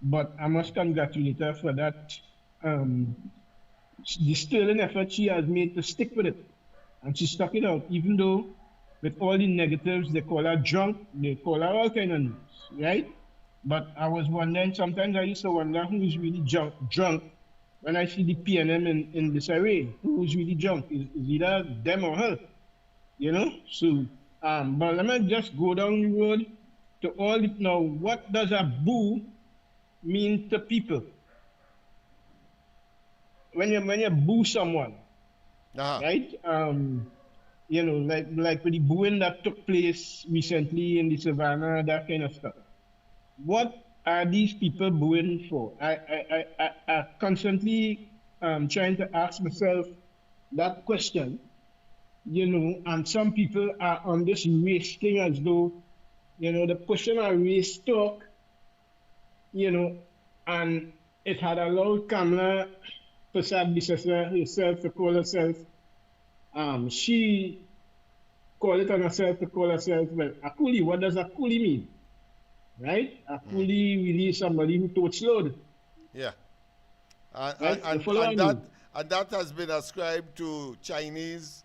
but I must congratulate her for that the sterling effort she has made to stick with it. And she stuck it out, even though with all the negatives, they call her drunk, they call her all kind of names, right? But I was wondering, sometimes I used to wonder who's really drunk when I see the PNM in this array. Who's really drunk? Is either them or her, So, but let me just go down the road to all it now. What does a boo mean to people? When you boo someone, right? Like with the booing that took place recently in the savannah, that kind of stuff. What are these people booing for? I constantly trying to ask myself that question, and some people are on this race thing as though, the pushing a race talk, and it had allowed Kamala Prasad Bisesa herself to call herself, she called it on herself to call herself, well, a coolie. What does a coolie mean? Right? A coolie really is somebody who totes load. Yeah. Right? You follow what I mean? And that has been ascribed to Chinese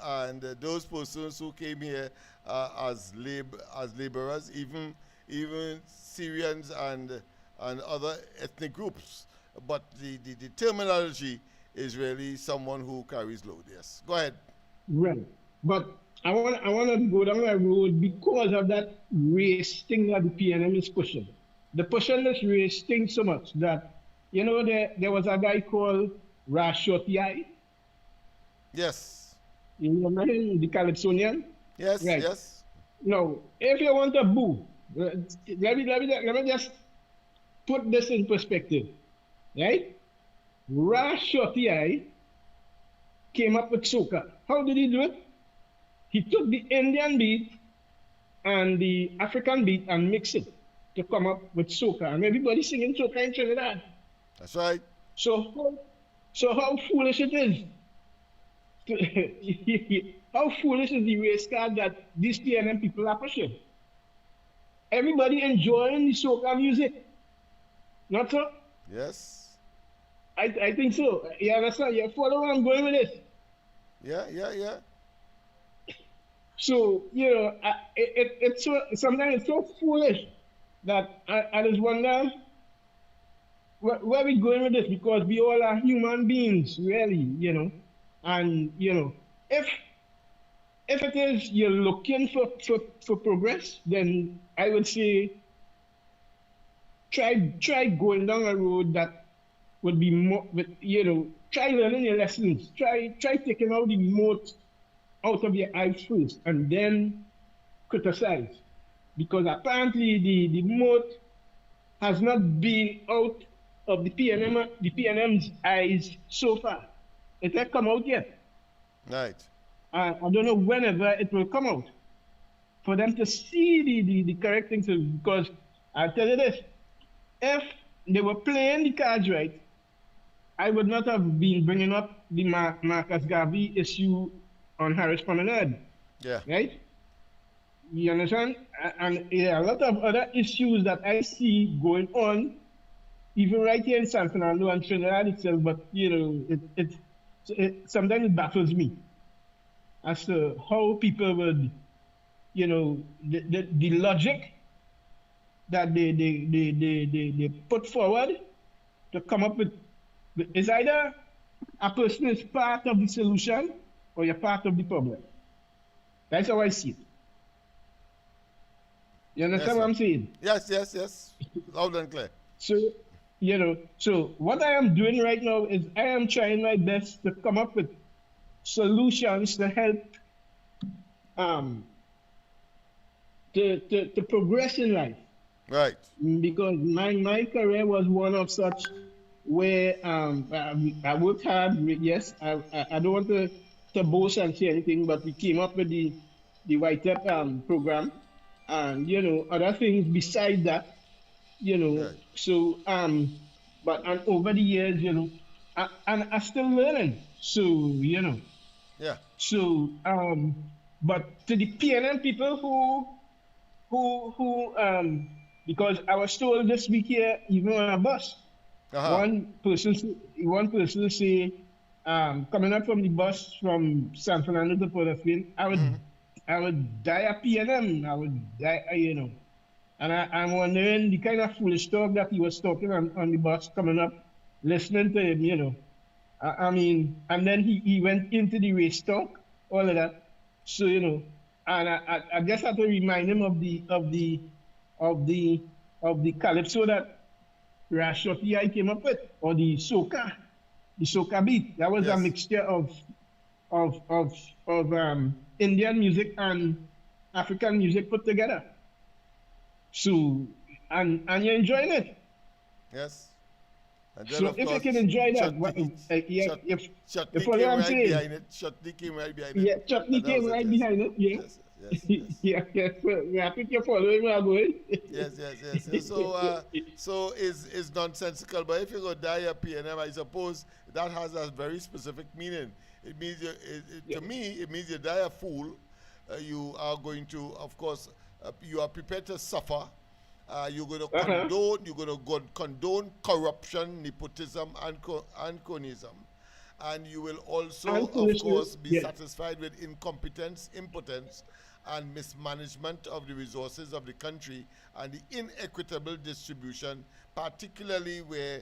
and those persons who came here as laborers, even Syrians and other ethnic groups. But the terminology is really someone who carries load. Yes. Go ahead. Right. But I want to go down that road because of that race thing that the PNM is pushing. They're pushing this race thing so much that, you know, there was a guy called Rashoti. Yes. You remember him, the Calypsonian? Yes, Right. yes. Now, if you want to boo, let me just put this in perspective, right? Rashoti came up with soca. How did he do it? He took the Indian beat and the African beat and mixed it to come up with soca. And everybody singing soca in Trinidad. That's right. So how foolish it is. How foolish is the race card that these PNM people are pushing? Everybody enjoying the soca music. Not so? Yes. I think so. You understand? You follow where I'm going with this? Yeah. So, you know, it's so, sometimes it's so foolish that I just wonder where we going with this, because we all are human beings, really, you know. And, you know, if it is you're looking for progress, then I would say try going down a road that would be more, you know, try learning your lessons. Try taking out the moat out of your eyes first and then criticize. Because apparently the moat has not been out of the PNM's eyes so far. It hasn't come out yet. Right. I don't know whenever it will come out for them to see the correct things. Because I'll tell you this, if they were playing the cards right, I would not have been bringing up the Marcus Garvey issue on Harris Promenade. Yeah. Right? You understand? And a lot of other issues that I see going on, even right here in San Fernando and Trinidad itself, but, you know, it sometimes it baffles me as to how people would, you know, the logic that they put forward to come up with is either a person is part of the solution or you're part of the problem. That's how I see it. You understand what I'm saying? Yes. Loud and clear. So, you know, so what I am doing right now is I am trying my best to come up with solutions to help to progress in life. Right. Because my career was one of such where I worked hard. Yes, I don't want to boast and say anything, but we came up with the YTEP program, and you know other things beside that, you know. Right. So but and over the years, you know, and I'm still learning. So you know. Yeah. So but to the PNM people who because I was told this week here, even on a bus. One person say, coming up from the bus from San Fernando to Port of Spain, I would die a PNM. I would die, you know. And I'm wondering the kind of foolish talk that he was talking on the bus coming up, listening to him, you know. I mean, and then he went into the race talk, all of that. So, you know, and I just have to remind him of the calypso that Rashoti came up with, or the soca beat. That was a mixture of Indian music and African music put together. So and you're enjoying it. Yes. And so if you can enjoy that, if what I'm saying, Chutney came right behind it. Yeah, Chutney came right behind it. Yes. Yeah. I think you're following where I'm going. Yes. So is nonsensical. But if you go die a PNM, I suppose that has a very specific meaning. It means to me, it means you die a fool. You are going to, of course, you are prepared to suffer, You're going to Uh-huh. condone corruption, nepotism, and cronyism. And you will also, And of foolishness. course, be Yeah. satisfied with incompetence, impotence, and mismanagement of the resources of the country and the inequitable distribution, particularly where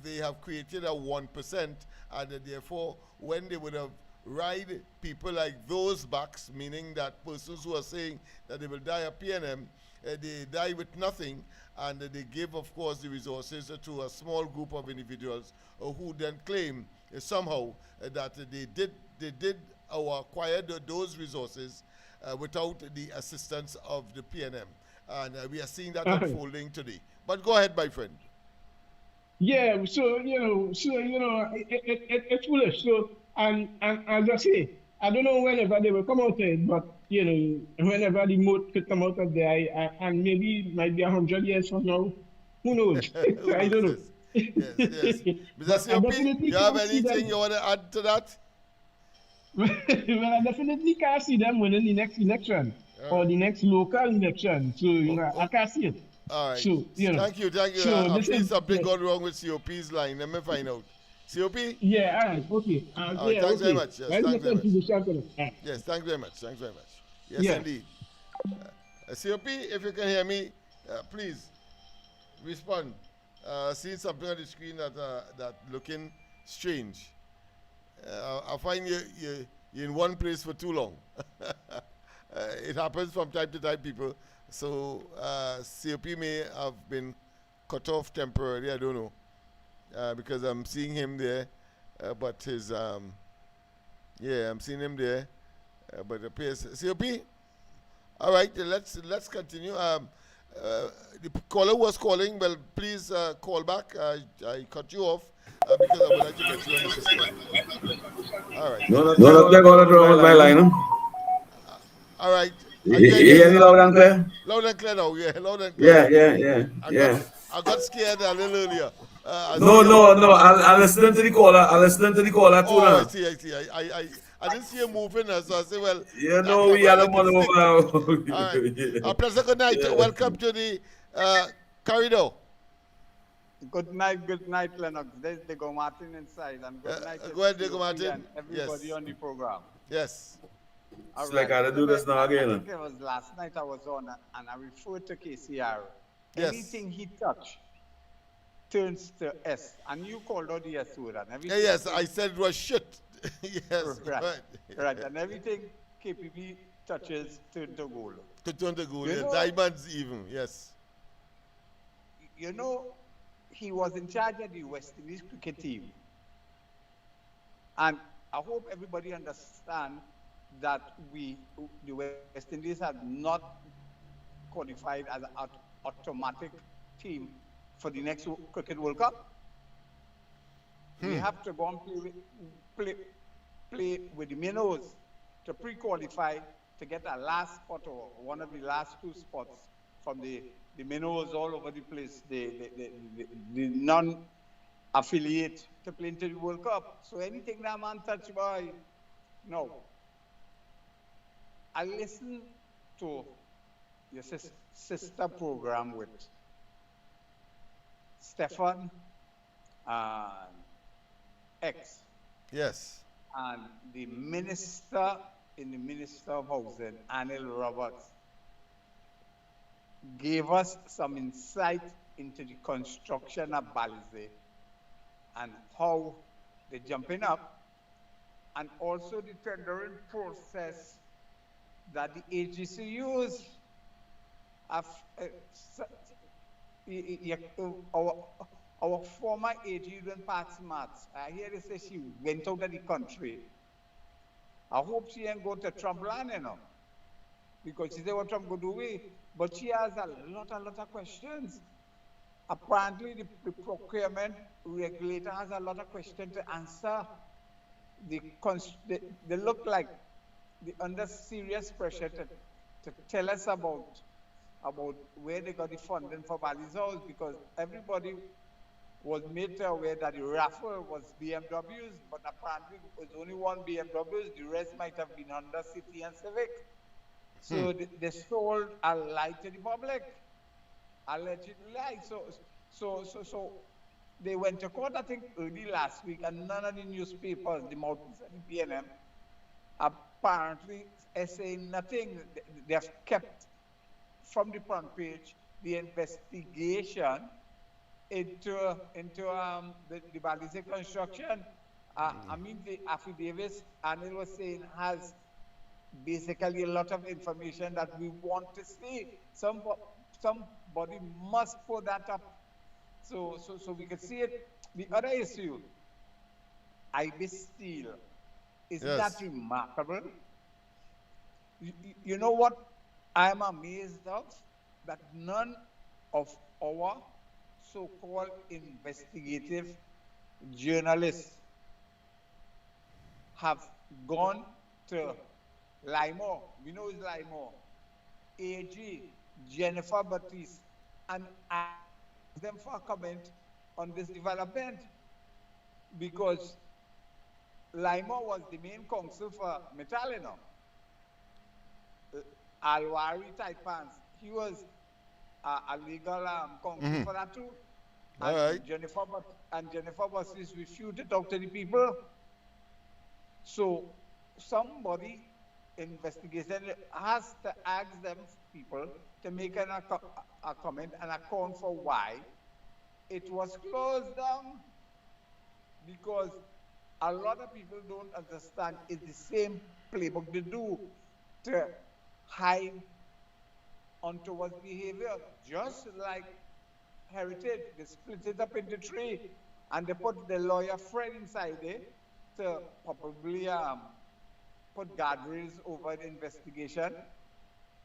they have created a 1%, and therefore, when they would have ride people like those backs, meaning that persons who are saying that they will die of PNM, they die with nothing, and they give, of course, the resources to a small group of individuals who then claim somehow that they did or acquired those resources without the assistance of the PNM. And we are seeing that Uh-huh. unfolding today. But go ahead, my friend. Yeah, it's foolish. So, and as I say, I don't know whenever they will come out of it, but whenever the moat could come out of there, and maybe it might be 100 years from now, who knows? Who I knows? don't Yes. know. Yes, yes. Mr. But I COP, definitely you have can't see anything them. you want to add to that? Well, I definitely can't see them winning the next election All or right. the next local election. So, I can't see it. All right. So, Thank you, thank you. so I this feel is, something yeah, gone wrong with COP's line. Let me find out. COP? yeah, all right, okay. All right, Yeah, thanks very okay. much. Yes, Well, thanks very listen much. to the champion. Yes, thanks very much. Thanks very much. Yes, Yeah. indeed. COP, if you can hear me, please respond. Seeing something on the screen that looking strange. I find you're in one place for too long. It happens from time to time, people. So COP may have been cut off temporarily. I don't know because I'm seeing him there, but I'm seeing him there, but it appears COP. All right, let's continue. The caller was calling. Well, please call back. I cut you off because I would like to get you on the system. All right. No, nothing going wrong with my line. All right. Are You you hear me able? loud and clear? Loud and clear now. Yeah, loud and clear. I got Yeah. I got scared a little earlier. I No, see. no, no. I listening to the caller. I listening to the caller too Oh, I now. see. I see. I didn't see you moving, so I say, well, You I know can, we well, had I a can money stick. over. All right. A Yeah. pleasant good night. Yeah. Welcome to the corridor. Good night, Lennox. There's Diego Martin inside, and good night to Go ahead, COP Diego Martin. and everybody Yes. on the program. Yes. All It's like right. I do this now I again. think it was last night I was on, and I referred to KCR. Yes. Anything he touch turns to S, and you called out the S word, and Yeah, everything. yes, I said it was shit. Yes. Right, right, and everything KPB touches turn to gold. To turn the goal. You Yeah. know- Diamonds even. Yes. He was in charge of the West Indies cricket team. And I hope everybody understands that the West Indies have not qualified as an automatic team for the next Cricket World Cup. We have to go and play with the minnows to pre-qualify to get a last spot or one of the last two spots from the minnows all over the place, the non-affiliate to play into the World Cup. So anything that man touch by, no. I listened to your sister program with Stefan and X. Yes. And the minister in the Minister of Housing, Anil Roberts, gave us some insight into the construction of Balize and how they're jumping up, and also the tendering process that the AGCUs have. Our former AG went past Mats. I hear they say she went out of the country. I hope she ain't go to Trump land, because she said what Trump go do with. But she has a lot of questions. Apparently, the procurement regulator has a lot of questions to answer. They look like they're under serious pressure to tell us about where they got the funding for Bali's House, because everybody was made aware that the raffle was BMWs, but apparently it was only one BMW. The rest might have been Honda City and Civic. So they sold a lie to the public. allegedly lied. So they went to court, I think, early last week, and none of the newspapers, the mouthpiece of the PNM, apparently is saying nothing. They have kept from the front page the investigation into the Balize construction. I mean, the affidavits, and it was saying has basically a lot of information that we want to see. Somebody must put that up so we can see it. The other issue, IBIS Steel, isn't that Yes. remarkable? You know what I'm amazed of? That none of our so-called investigative journalists have gone to Limo, we know it's Limo, AG, Jennifer Baptiste, and asked them for a comment on this development, because Limo was the main counsel for Metalino. Alwari Taipans, he was a legal counsel for that too. All And right. Jennifer Baptiste refused to talk to the people. So somebody investigation has to ask them people to make a comment and account for why it was closed down, because a lot of people don't understand it's the same playbook they do to hide untoward behavior, just like Heritage. They split it up into three and they put the lawyer friend inside it to probably put guardrails over the investigation.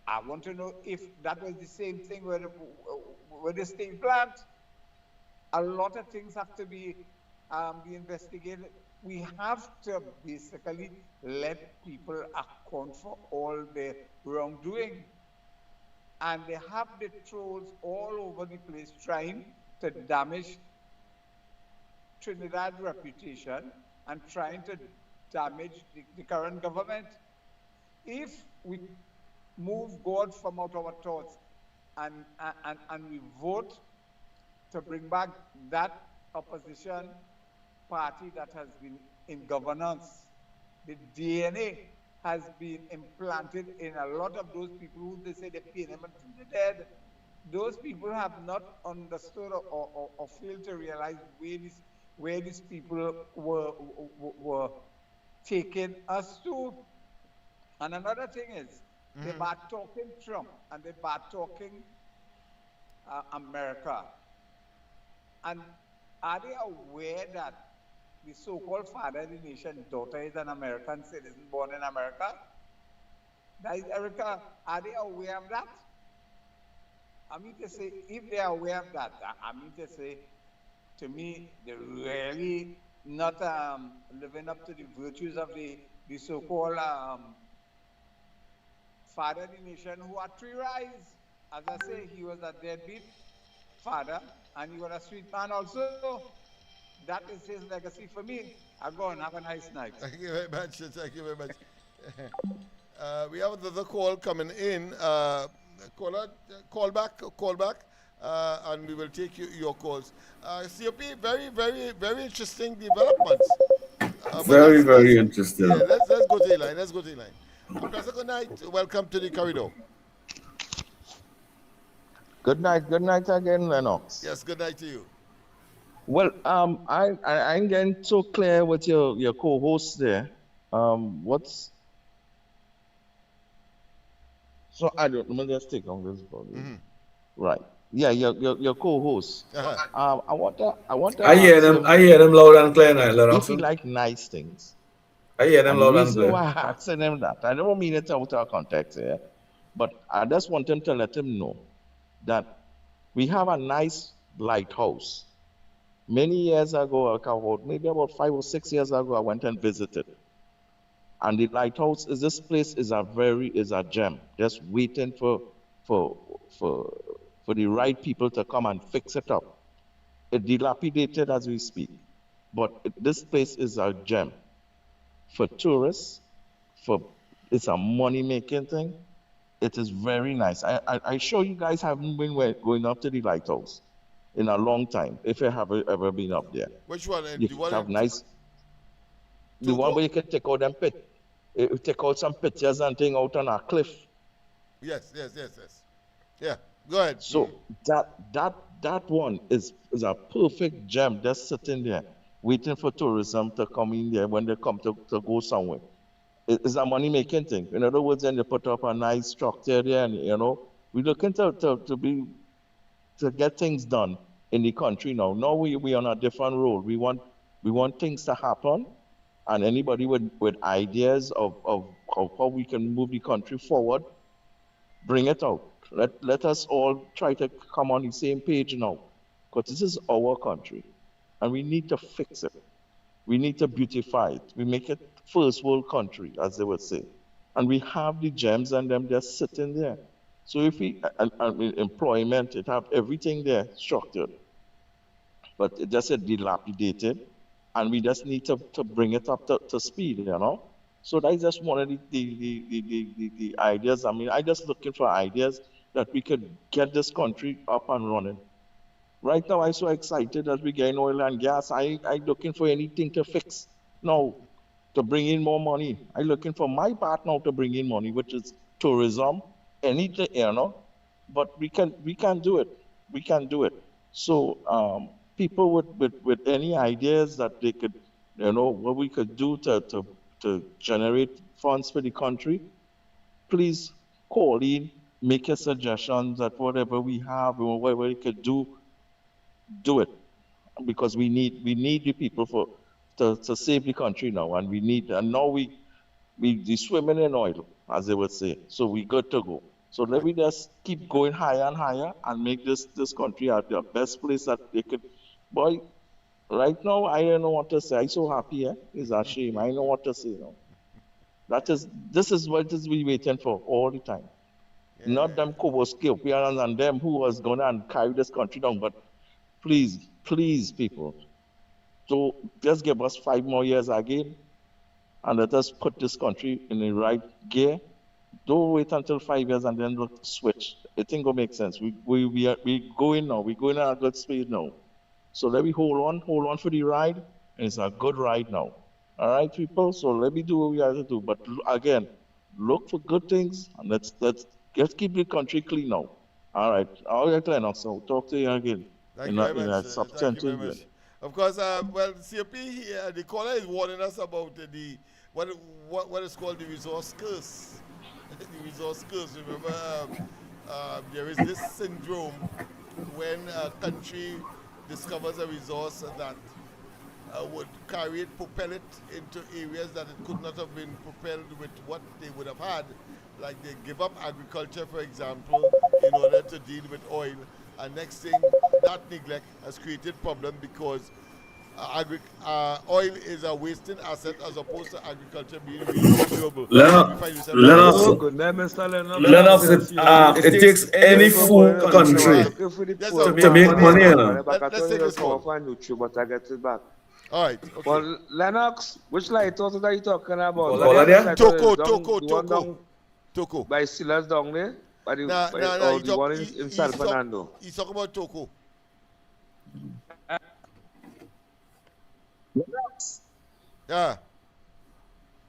I want to know if that was the same thing with the steel plant. A lot of things have to be investigated. We have to basically let people account for all their wrongdoing. And they have the trolls all over the place trying to damage Trinidad's reputation and trying to damage the current government. If we move God from out our thoughts and we vote to bring back that opposition party that has been in governance, the DNA has been implanted in a lot of those people who they say they pay them until they're dead. Those people have not understood or failed to realize where these people were taking us to. And another thing is, they bad talking Trump and they bad talking America. And are they aware that the so-called father of the nation daughter is an American citizen born in America? That is Erica. Are they aware of that? I mean to say, if they are aware of that, I mean to say, to me, they're really not living up to the virtues of the so-called father of the nation who had three wives. As I say, he was a deadbeat father and he was a sweet man also. That is his legacy for me. I go and have a nice night. Thank you very much. Thank you very much. We have another call coming in. Caller, call back, and we will take your calls. COP, very interesting developments. Very, very interesting. Yeah, let's go to the line. Let's go to the line. Professor, good night. Welcome to the corridor. Good night again, Lennox. Yes, good night to you. Well, I'm getting so clear with your co-host there. What's so I don't let me just take on this volume. Right. Yeah, your co-host. I want to I hear ask them. him I hear them loud and clear, now, if Lennox. he like nice things. I hear them And the loud and reason clear. why I'm asking him that, I don't mean it out of context here, but I just want him to let him know that we have a nice lighthouse. Many years ago, maybe about 5 or 6 years ago, I went and visited. And the lighthouse this place is a gem, just waiting for the right people to come and fix it up. It's dilapidated as we speak, but this place is a gem for tourists. It's a money-making thing, It is very nice. I sure you guys haven't been going up to the lighthouse in a long time, if you have ever been up there. Which one? You The one have in nice, the one where you can take out them take out some pictures and thing out on a cliff. Yes. Yeah, go ahead. So that one is a perfect gem just sitting there, waiting for tourism to come in there when they come to go somewhere. It's a money making thing. In other words, then they put up a nice structure there, and we're looking to get things done in the country now. Now we on a different role. We want things to happen, and anybody with ideas of how we can move the country forward, bring it out. Let us all try to come on the same page now, because this is our country, and we need to fix it. We need to beautify it. We make it first world country, as they would say, and we have the gems and them just sitting there. So if we employment, it have everything there structured, but it just dilapidated, and we just need to bring it up to speed. So that's just one of the ideas. I mean, I just looking for ideas that we could get this country up and running. Right now, I'm so excited that we get oil and gas. I looking for anything to fix now, to bring in more money. I'm looking for my part now to bring in money, which is tourism, anything. But we can do it. We can do it. So people with any ideas that they could, what we could do to generate funds for the country, please call in, make your suggestions that whatever we have or whatever we could do it, because we need the people to save the country now, and now we swimming in oil, as they would say. So we good to go. So let me just keep going higher and higher and make this country the best place that they could. Boy, right now I don't know what to say. I'm so happy. It's a shame. I don't know what to say now. This is what we waiting for all the time. Not them Koboskians and them who was going to carry this country down, but please, people, so just give us 5 more years again, and let us put this country in the right gear. Don't wait until 5 years and then switch. I think will make sense. We going now. We're going at a good speed now. So let me hold on for the ride, and it's a good ride now. All right, people. So let me do what we have to do. But again, look for good things, and let's keep the country clean now. All right, Lennox. So talk to you again. Thank you very much. Thank you very much. Of course, COP here, the caller is warning us about what is called the resource curse. The resource curse. Remember, there is this syndrome when a country discovers a resource that would carry it, propel it into areas that it could not have been propelled with what they would have had. Like they give up agriculture, for example, in order to deal with oil. And next thing, that neglect has created problem because oil is a wasting asset as opposed to agriculture being renewable. Lennox, it takes any full country to make money. Let's take this call. All right. Okay. Well, Lennox, which lighthouse are you talking about? Toko. By Silas down there? The one in San Fernando. He's talking about Toko. Yeah.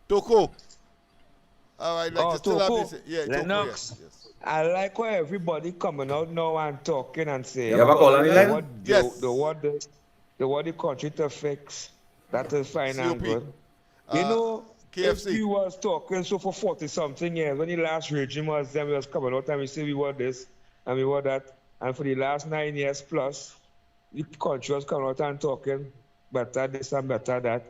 Toko. All right, Toko. Yeah, Lennox. Toko, yes. I like why everybody coming out now and talking and saying you have a call on the line? the what the country to fix. That is fine and good. KFC. If we was talking so for 40-something years, when the last regime was there, we was coming out and we say we were this and we were that, and for the last 9 years plus, the country was coming out and talking better this and better that.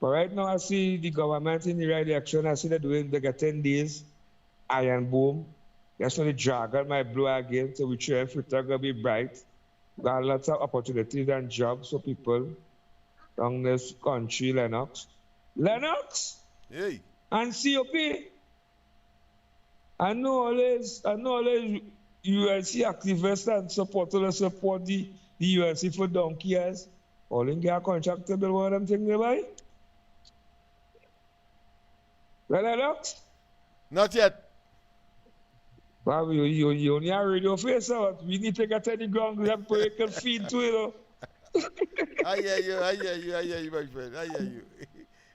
But right now I see the government in the right direction. I see they're getting these iron boom. That's when the dragon might blow again, so we try and future gonna be bright. Got lots of opportunities and jobs for people down this country, Lennox. Hey. And COP. I know always UNC activists and supporters support the UNC for donkey years. All in get a contract to build one of them things they buy. Well, Lennox? Not yet. Well, you only have radio face out. We need to get on the ground. We have to can feed to it. I hear you, my friend. I hear you.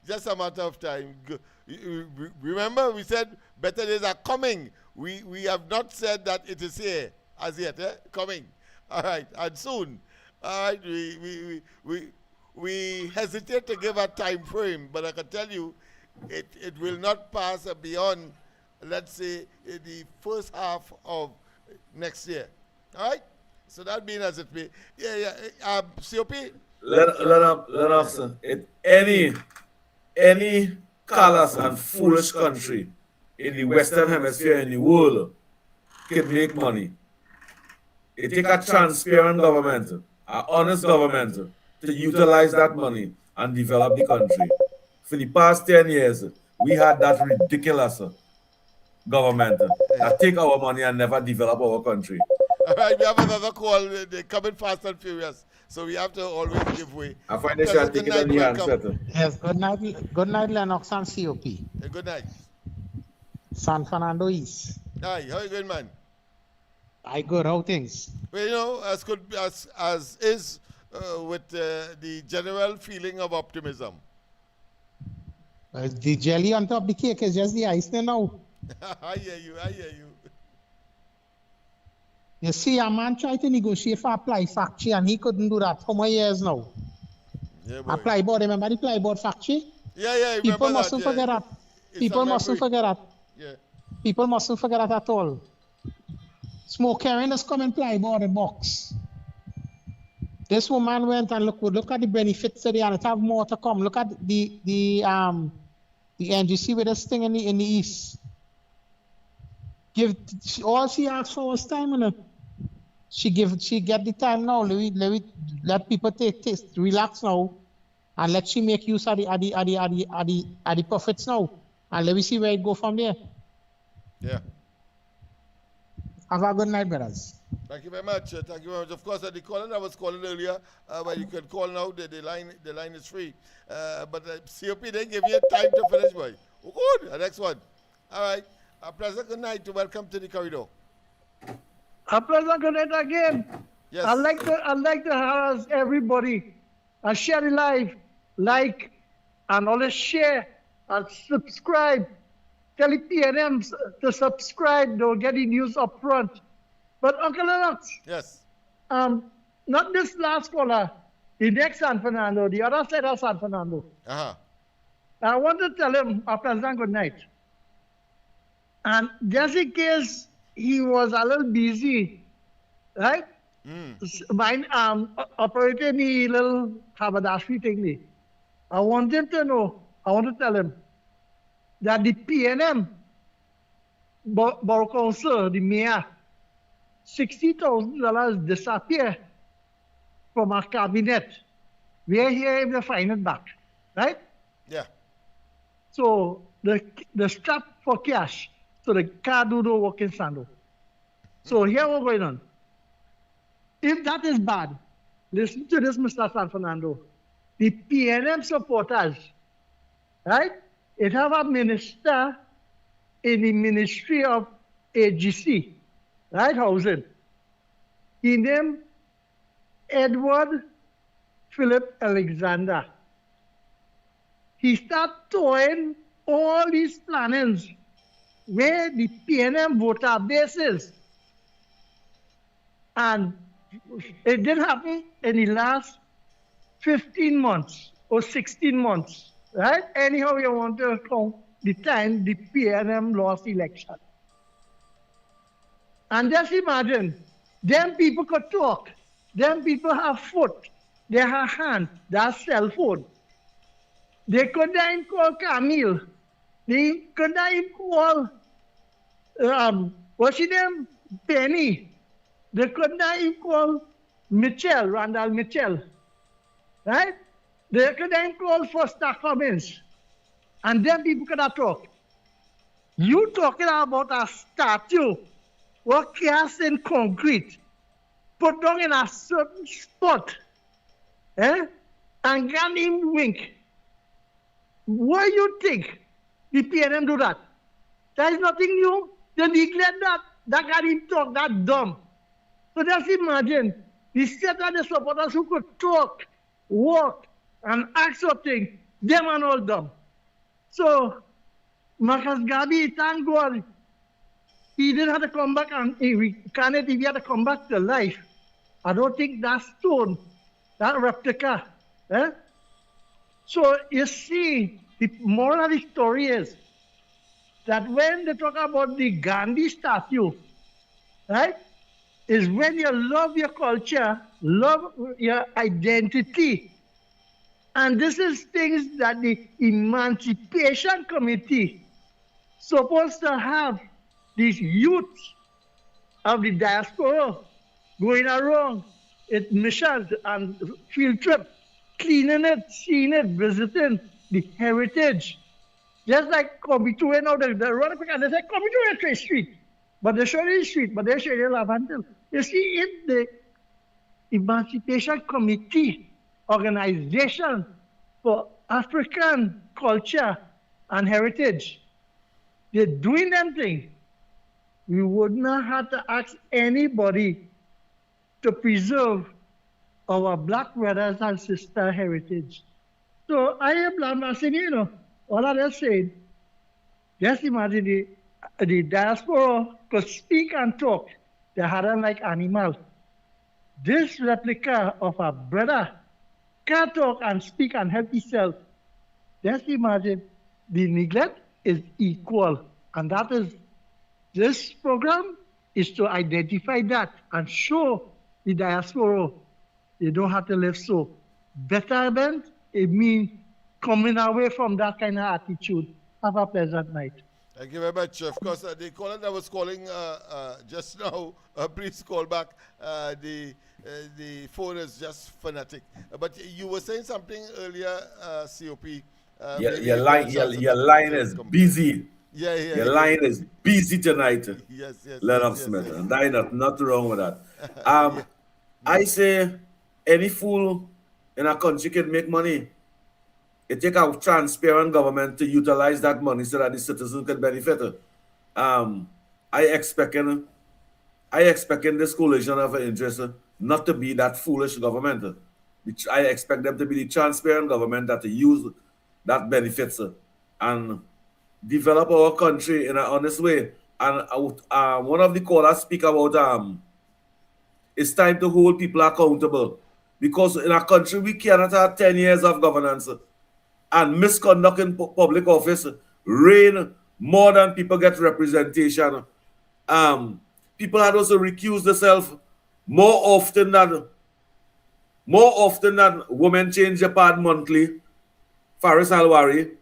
Just a matter of time. Remember, we said better days are coming. We have not said that it is here as yet. Coming. All right, and soon. All right, we hesitate to give a time frame, but I can tell you, it will not pass beyond, let's say, the first half of next year. All right. So that being as it may, COP. Lennox, any callous and foolish country in the Western Hemisphere in the world can make money. It takes a transparent government, an honest government, to utilize that money and develop the country. For the past 10 years, we had that ridiculous government that take our money and never develop our country. All right, we have another call. They're coming fast and furious, so we have to always give way. I find they should take it on the handset. Yes, good night, Lennox and COP. Good night. San Fernando East. Hi, how you going, man? I good, how things? Well, you know, as good as is with the general feeling of optimism. The jelly on top of the cake is just the ice there now. I hear you. You see, a man tried to negotiate for a ply factory and he couldn't do that. How many years now? Yeah, a plyboard, remember the plyboard factory? Yeah, people mustn't forget that. People mustn't forget that. Yeah. People mustn't forget that at all. Smoke carrying is coming plyboard in box. This woman went and look at the benefits of the and it have more to come. Look at the NGC with this thing in the east. All she asked for was time, you know. She get the time now. Let people relax now, and let she make use of the profits now, and let me see where it go from there. Yeah. Have a good night, brothers. Thank you very much. Thank you very much. Of course, the caller I was calling earlier, but you can call now. The line is free. But COP didn't give you time to finish, boy. Oh, good. The next one. All right. A pleasant good night. Welcome to the corridor. A pleasant good night again. Yes. I'd like to harass everybody and share the live, like, and always share and subscribe. Tell the PNMs to subscribe. They'll get the news up front. But Uncle Lennox. Yes. Not this last caller. The next San Fernando, the other side of San Fernando. Uh-huh. I want to tell him a pleasant good night. And just in case he was a little busy, right? Mine operating the little haberdashery thing. I want him to know, I want to tell him that the PNM Borough Council, the mayor, $60,000 disappear from our cabinet. We are here to find it back, right? Yeah. So the strap for cash, so the car do the work in Sando. So here what's going on. If that is bad, listen to this, Mr. San Fernando. The PNM supporters, right? It have a minister in the Ministry of AGC, right, housing. He named Edward Philip Alexander. He started throwing all these plannings where the PNM voter base is. And it did happen in the last 15 months or 16 months, right? Anyhow, you want to count the time the PNM lost election. And just imagine, them people could talk. Them people have foot, they have hand, they have cell phone. They could not even call Camille. They could not even call, what's his name? Penny. They could not even call Mitchell, Randall Mitchell. Right? They could not even call Foster Cummins. And then people could have talked. You talking about a statue or cast in concrete, put down in a certain spot, and grant him wink. Why you think the PNM do that? There is nothing new. They declared that that got him talk that dumb. So just imagine the state of the supporters who could talk, walk, and ask something, them and all dumb. So Marcus Garvey, thank God, he didn't have to come back and he reincarnate if he had to come back to life. I don't think that stone, that replica. So you see, the moral of the story is that when they talk about the Gandhi statue, right, is when you love your culture, love your identity. And this is things that the Emancipation Committee supposed to have these youth of the diaspora going around at missions and field trips, cleaning it, seeing it, visiting the heritage. Just like Comitue now, they run quick and they say, Comitue Trace Street. But they show you the street, but they show you Lavandale. You see, if the Emancipation Committee organization for African culture and heritage, they're doing them thing, we would not have to ask anybody to preserve our black brothers and sister heritage. So I am saying, you know, all of them saying, just imagine the diaspora could speak and talk. They had them like animals. This replica of a brother can talk and speak and help himself. Just imagine the neglect is equal. And that is, this program is to identify that and show the diaspora they don't have to live so. Betterment, it means coming away from that kind of attitude. Have a pleasant night. Thank you very much. Of course, the caller that was calling just now, please call back. The phone is just fanatic. But you were saying something earlier, COP. Your line is busy. Your line is busy tonight. Yes. Lennox Smith. And there is nothing wrong with that. I say any fool in a country can make money. It takes a transparent government to utilize that money so that the citizens can benefit. I expect in this coalition of interest not to be that foolish government. I expect them to be the transparent government that use that benefits and develop our country in an honest way. And one of the callers speak about it's time to hold people accountable, because in a country we cannot have 10 years of governance and misconduct in public office reign more than people get representation. People had also recused themselves more often than women change their pad monthly. Faris Alwari,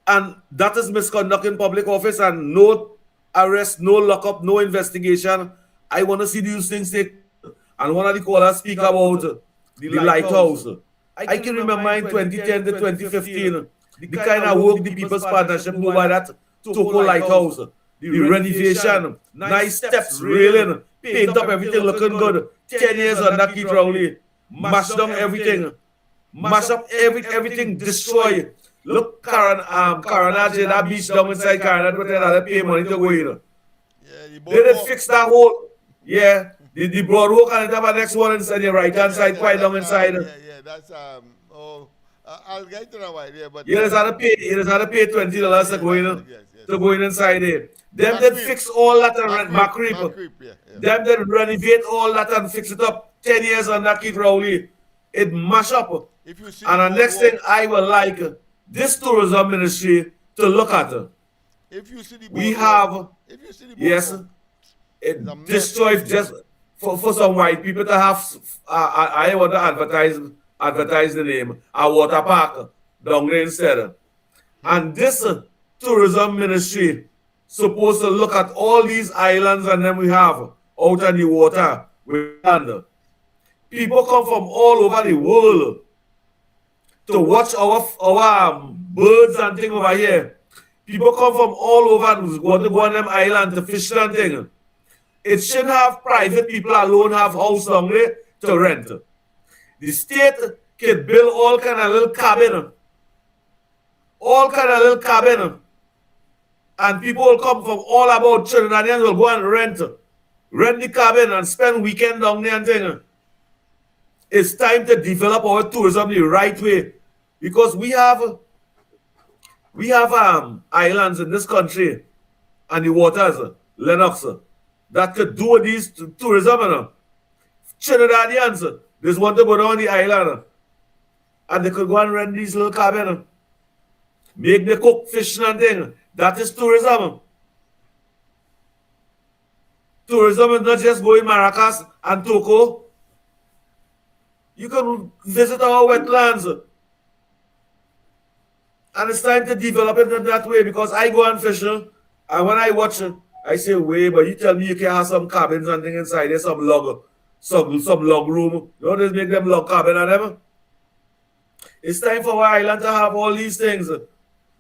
and that is misconduct in public office and no arrest, no lockup, no investigation. I want to see these things take. And one of the callers speak about the lighthouse. I can remember in 2010 to 2015, the kind of work the People's Partnership moved by that Toko Lighthouse, the renovation, nice steps, railing, paint up everything looking good. 10 years on that Keith Rowley, mash down everything, mash up everything, destroy. Look, Carnage, that beach down inside Carnage, but they had to pay money to go in. They didn't fix that whole, the boardwalk and have a next one inside the right hand side, quite down inside. That's I'll get to know idea, but you just had to pay $20 to go in inside there. Them did fix all that and Macreep. Them did renovate all that and fix it up. 10 years on that Keith Rowley. It mash up. And the next thing I would like this tourism ministry to look at. If you see the we have, it destroyed just for some white people to have, I want to advertise the name, a water park down there instead. And this tourism ministry supposed to look at all these islands and then we have out on the water. People come from all over the world to watch our birds and things over here. People come from all over and want to go on them island to fish and things. It shouldn't have private people alone have house down there to rent. The state can build all kind of little cabin. And people will come from all about Trinidadians will go and rent rent the cabin and spend weekend down there and thing. It's time to develop our tourism the right way. Because we have islands in this country and the waters, Lennox, that could do these tourism. Trinidadians, they just want to go down the island and they could go and rent these little cabins. Make the cook fish and thing. That is tourism. Tourism is not just going Maracas and Toco. You can visit our wetlands. And it's time to develop it in that way because I go and fish and when I watch it, I say, wait, but you tell me you can have some cabins and things inside there, some log room. You know, just make them log cabin and them. It's time for our island to have all these things.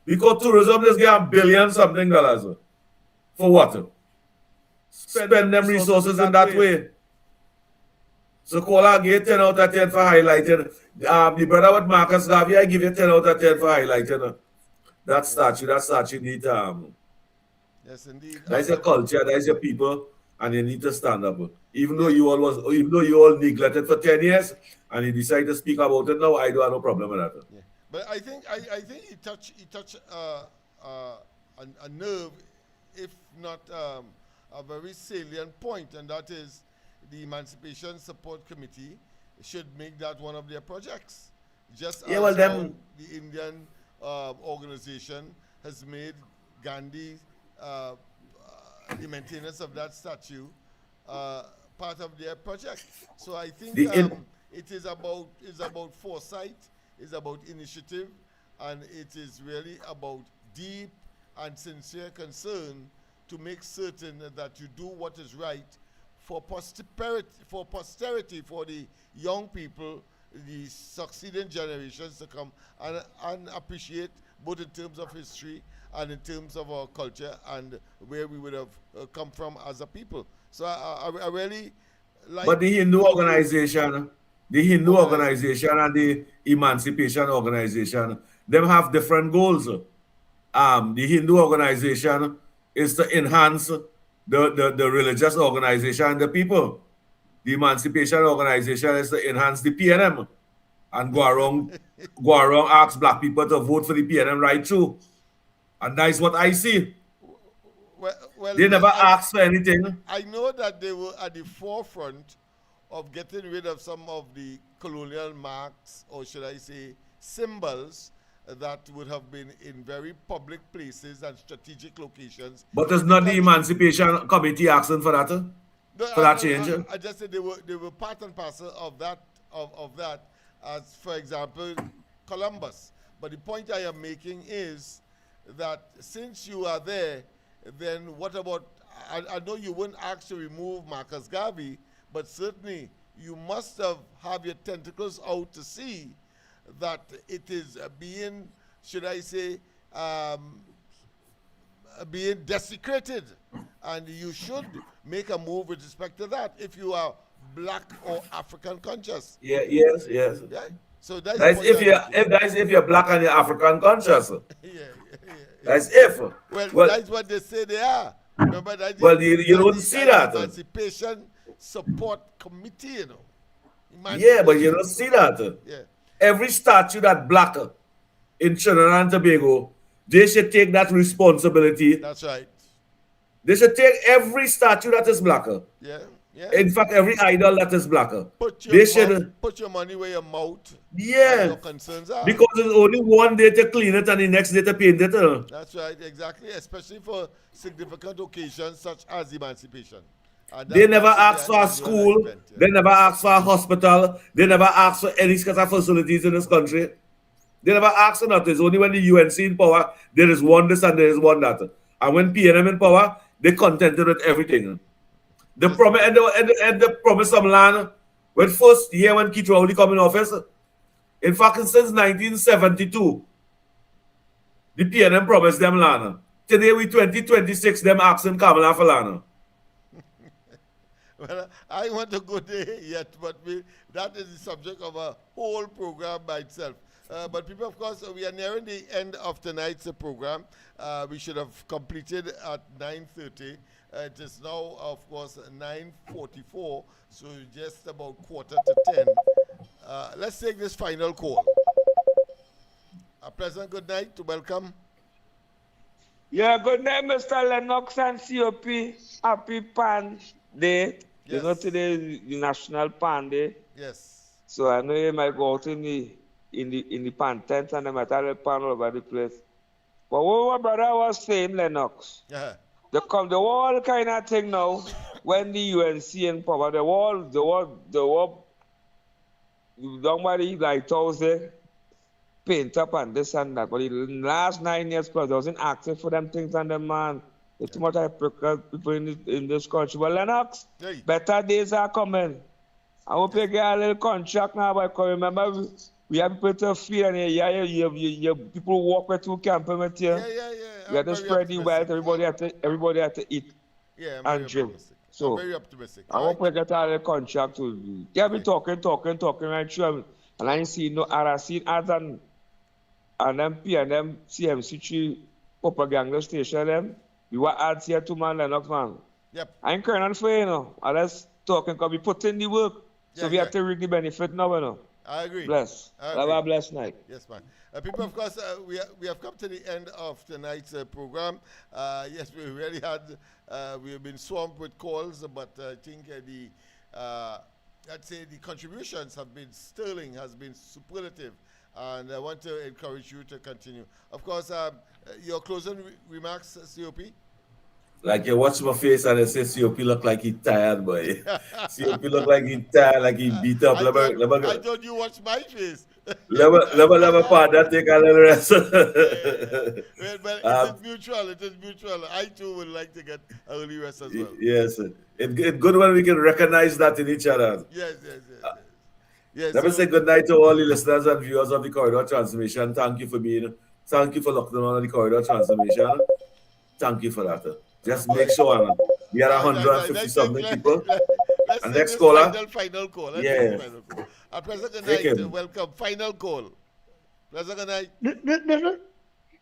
Because tourism is getting billion something dollars. For what? Spend them resources in that way. So Kola gave 10 out of 10 for highlighting. The brother with Marcus Garvey, I give you 10 out of 10 for highlighting. That statue need yes, indeed. That's your culture, that's your people, and you need to stand up. Even though you all neglected for 10 years and you decide to speak about it now, I don't have no problem with that. Yeah. But I think he touched a nerve, if not a very salient point, and that is the Emancipation Support Committee should make that one of their projects. Just as how the Indian organization has made Gandhi, the maintenance of that statue, part of their project. So I think it is about foresight, it's about initiative, and it is really about deep and sincere concern to make certain that you do what is right for posterity, for the young people, the succeeding generations to come and appreciate both in terms of history and in terms of our culture and where we would have come from as a people. So I really like... But the Hindu organization and the Emancipation organization, them have different goals. The Hindu organization is to enhance the religious organization and the people. The Emancipation organization is to enhance the PNM and go around ask black people to vote for the PNM right through. And that's what I see. Well, they never asked for anything. I know that they were at the forefront of getting rid of some of the colonial marks, or should I say symbols, that would have been in very public places and strategic locations. But it's not the Emancipation Committee asking for that? For that change? I just said they were part and parcel of that, as for example, Columbus. But the point I am making is that since you are there, then what about, I know you weren't asked to remove Marcus Garvey, but certainly you must have your tentacles out to see that it is being, should I say, being desecrated. And you should make a move with respect to that if you are black or African conscious. Yeah, yes. Yeah? So that's if you're black and you're African conscious. That's if. Well, that's what they say they are. Remember that? Well, you don't see that. Emancipation Support Committee, you know. Yeah, but you don't see that. Yeah. Every statue that black in Trinidad and Tobago, they should take that responsibility. That's right. They should take every statue that is black. Yeah. In fact, every idol that is black. Put your money where your mouth. Yeah. Your concerns are. Because there's only one day to clean it and the next day to paint it. That's right, exactly. Especially for significant occasions such as emancipation. They never asked for a school. They never asked for a hospital. They never asked for any kind of facilities in this country. They never asked for nothing. It's only when the UNC in power, there is one this and there is one that. And when PNM in power, they contented with everything. The promise and the promise some land when first year when Keith Rowley come in office. In fact, since 1972, the PNM promised them land. Today we 2026, them asking Kamala for land. Well, I want to go there yet, but that is the subject of a whole program by itself. But people, of course, we are nearing the end of tonight's program. We should have completed at 9:30. It is now, of course, 9:44, so just about 9:45. Let's take this final call. A pleasant good night to welcome. Yeah, good night, Mr. Lennox and COP. Happy Pan Day. You know, today is the National Pan Day. Yes. So I know you might go out in the pan tent and they might have a pan all over the place. But what my brother was saying, Lennox, the wall kind of thing now, when the UNC in power, the wall, down by the lighthouse there, paint up and this and that. But in the last 9 years plus, I wasn't asking for them things and them, man. There's too much people in this country. But Lennox, better days are coming. I hope you get a little contract now, but remember, we have people to feed and you people walk with two camping with you. We have to spread the wealth, everybody have to eat and drink. So, I'm very optimistic. I hope we get a little contract to they have been talking right through, and I ain't seen no other seen ads and MP and them CMC3 propaganda station them. We were ads here to man Lennox, man. Yep. I ain't crying for you know. Unless talking because we put in the work. So we have to reap the benefit now, you know. I agree. Bless. Have a blessed night. Yes, man. People, of course, we have come to the end of tonight's program. Yes, we really had, we have been swamped with calls, but I think I'd say the contributions have been sterling, has been superlative. And I want to encourage you to continue. Of course, your closing remarks, COP? Like you watch my face and they say COP look like he tired, boy. COP look like he tired, like he beat up. I thought you watched my face. Let me partner take a little rest. Well, it is mutual. I too would like to get an early rest as well. Yes. It's good when we can recognize that in each other. Yes. Let me say good night to all the listeners and viewers of the Corridor Transformation. Thank you for looking on the Corridor Transformation. Thank you for that. Just make sure we are 150 something people. Let's next caller. Final call. Yeah. A pleasant good night. Welcome. Final call. Pleasant good night.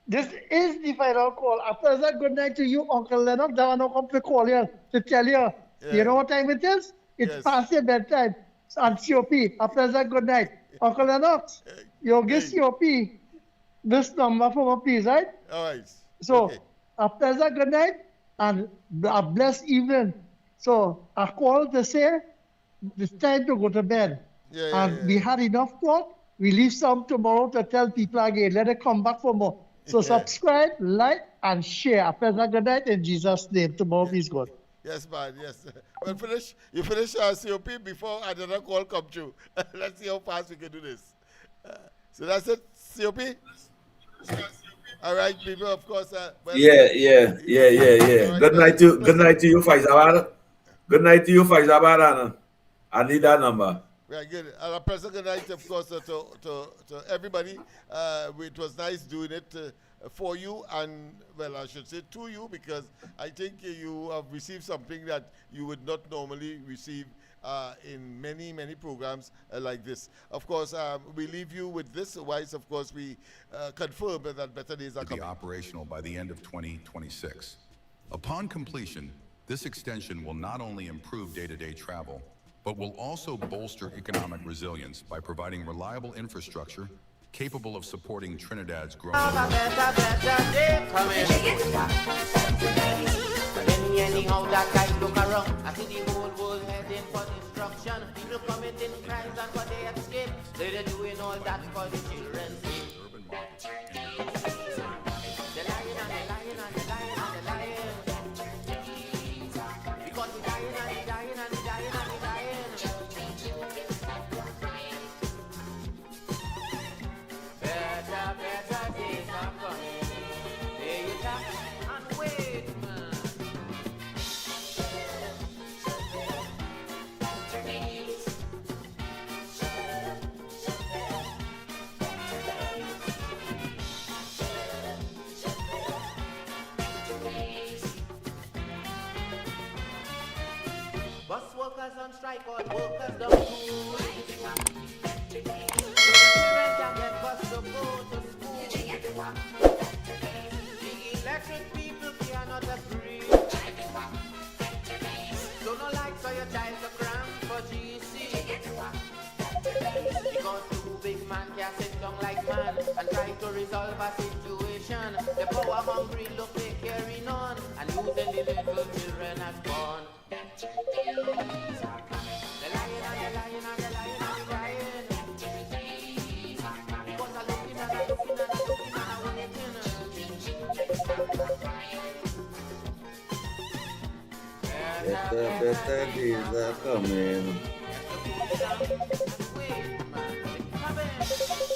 This is the final call. A pleasant good night to you, Uncle Lennox. There are no come to call you to tell you. You know what time it is? It's past your bedtime. And COP, a pleasant good night. Uncle Lennox, you give COP this number for me, please, right? All right. So, a pleasant good night and a blessed evening. So, I call to say it's time to go to bed. We had enough talk. We leave some tomorrow to tell people again. Let it come back for more. So, subscribe, like, and share. A pleasant good night in Jesus' name. Tomorrow is good. Yes, man, yes. Well, you finish COP before another call come through. Let's see how fast we can do this. So that's it, COP? All right, people, of course. Yeah. Good night to you, Faizabar. Good night to you, Faizabar. I need that number. Very good. And a pleasant good night, of course, to everybody. It was nice doing it for you and, well, I should say to you, because I think you have received something that you would not normally receive in many programs like this. Of course, we leave you with this. Otherwise, of course, we confirm that better days are coming. Be operational by the end of 2026. Upon completion, this extension will not only improve day-to-day travel, but will also bolster economic resilience by providing reliable infrastructure capable of supporting Trinidad's growth. Anyhow, that I look around, I see the whole world heading for destruction. People committing crimes and for their escape. They're doing all that for the children's sake. Urban markets. The lion and the lion and the lion and the lion. Because the lion and the lion and the lion and the lion. Better days are coming. There you go. And wait, man. Bus workers on strike, all workers don't do. Children can get bus to The electric people cannot agree. So no like so your child to cram for GC. Because two big man can't sit down like man and try to resolve a situation. The power hungry look they carrying on and losing the little children as born. The lion and the lion and the lion and the lion. Because I'm looking and I'm looking and I'm looking and I'm waiting. Better days are coming. Wait, man, it's coming.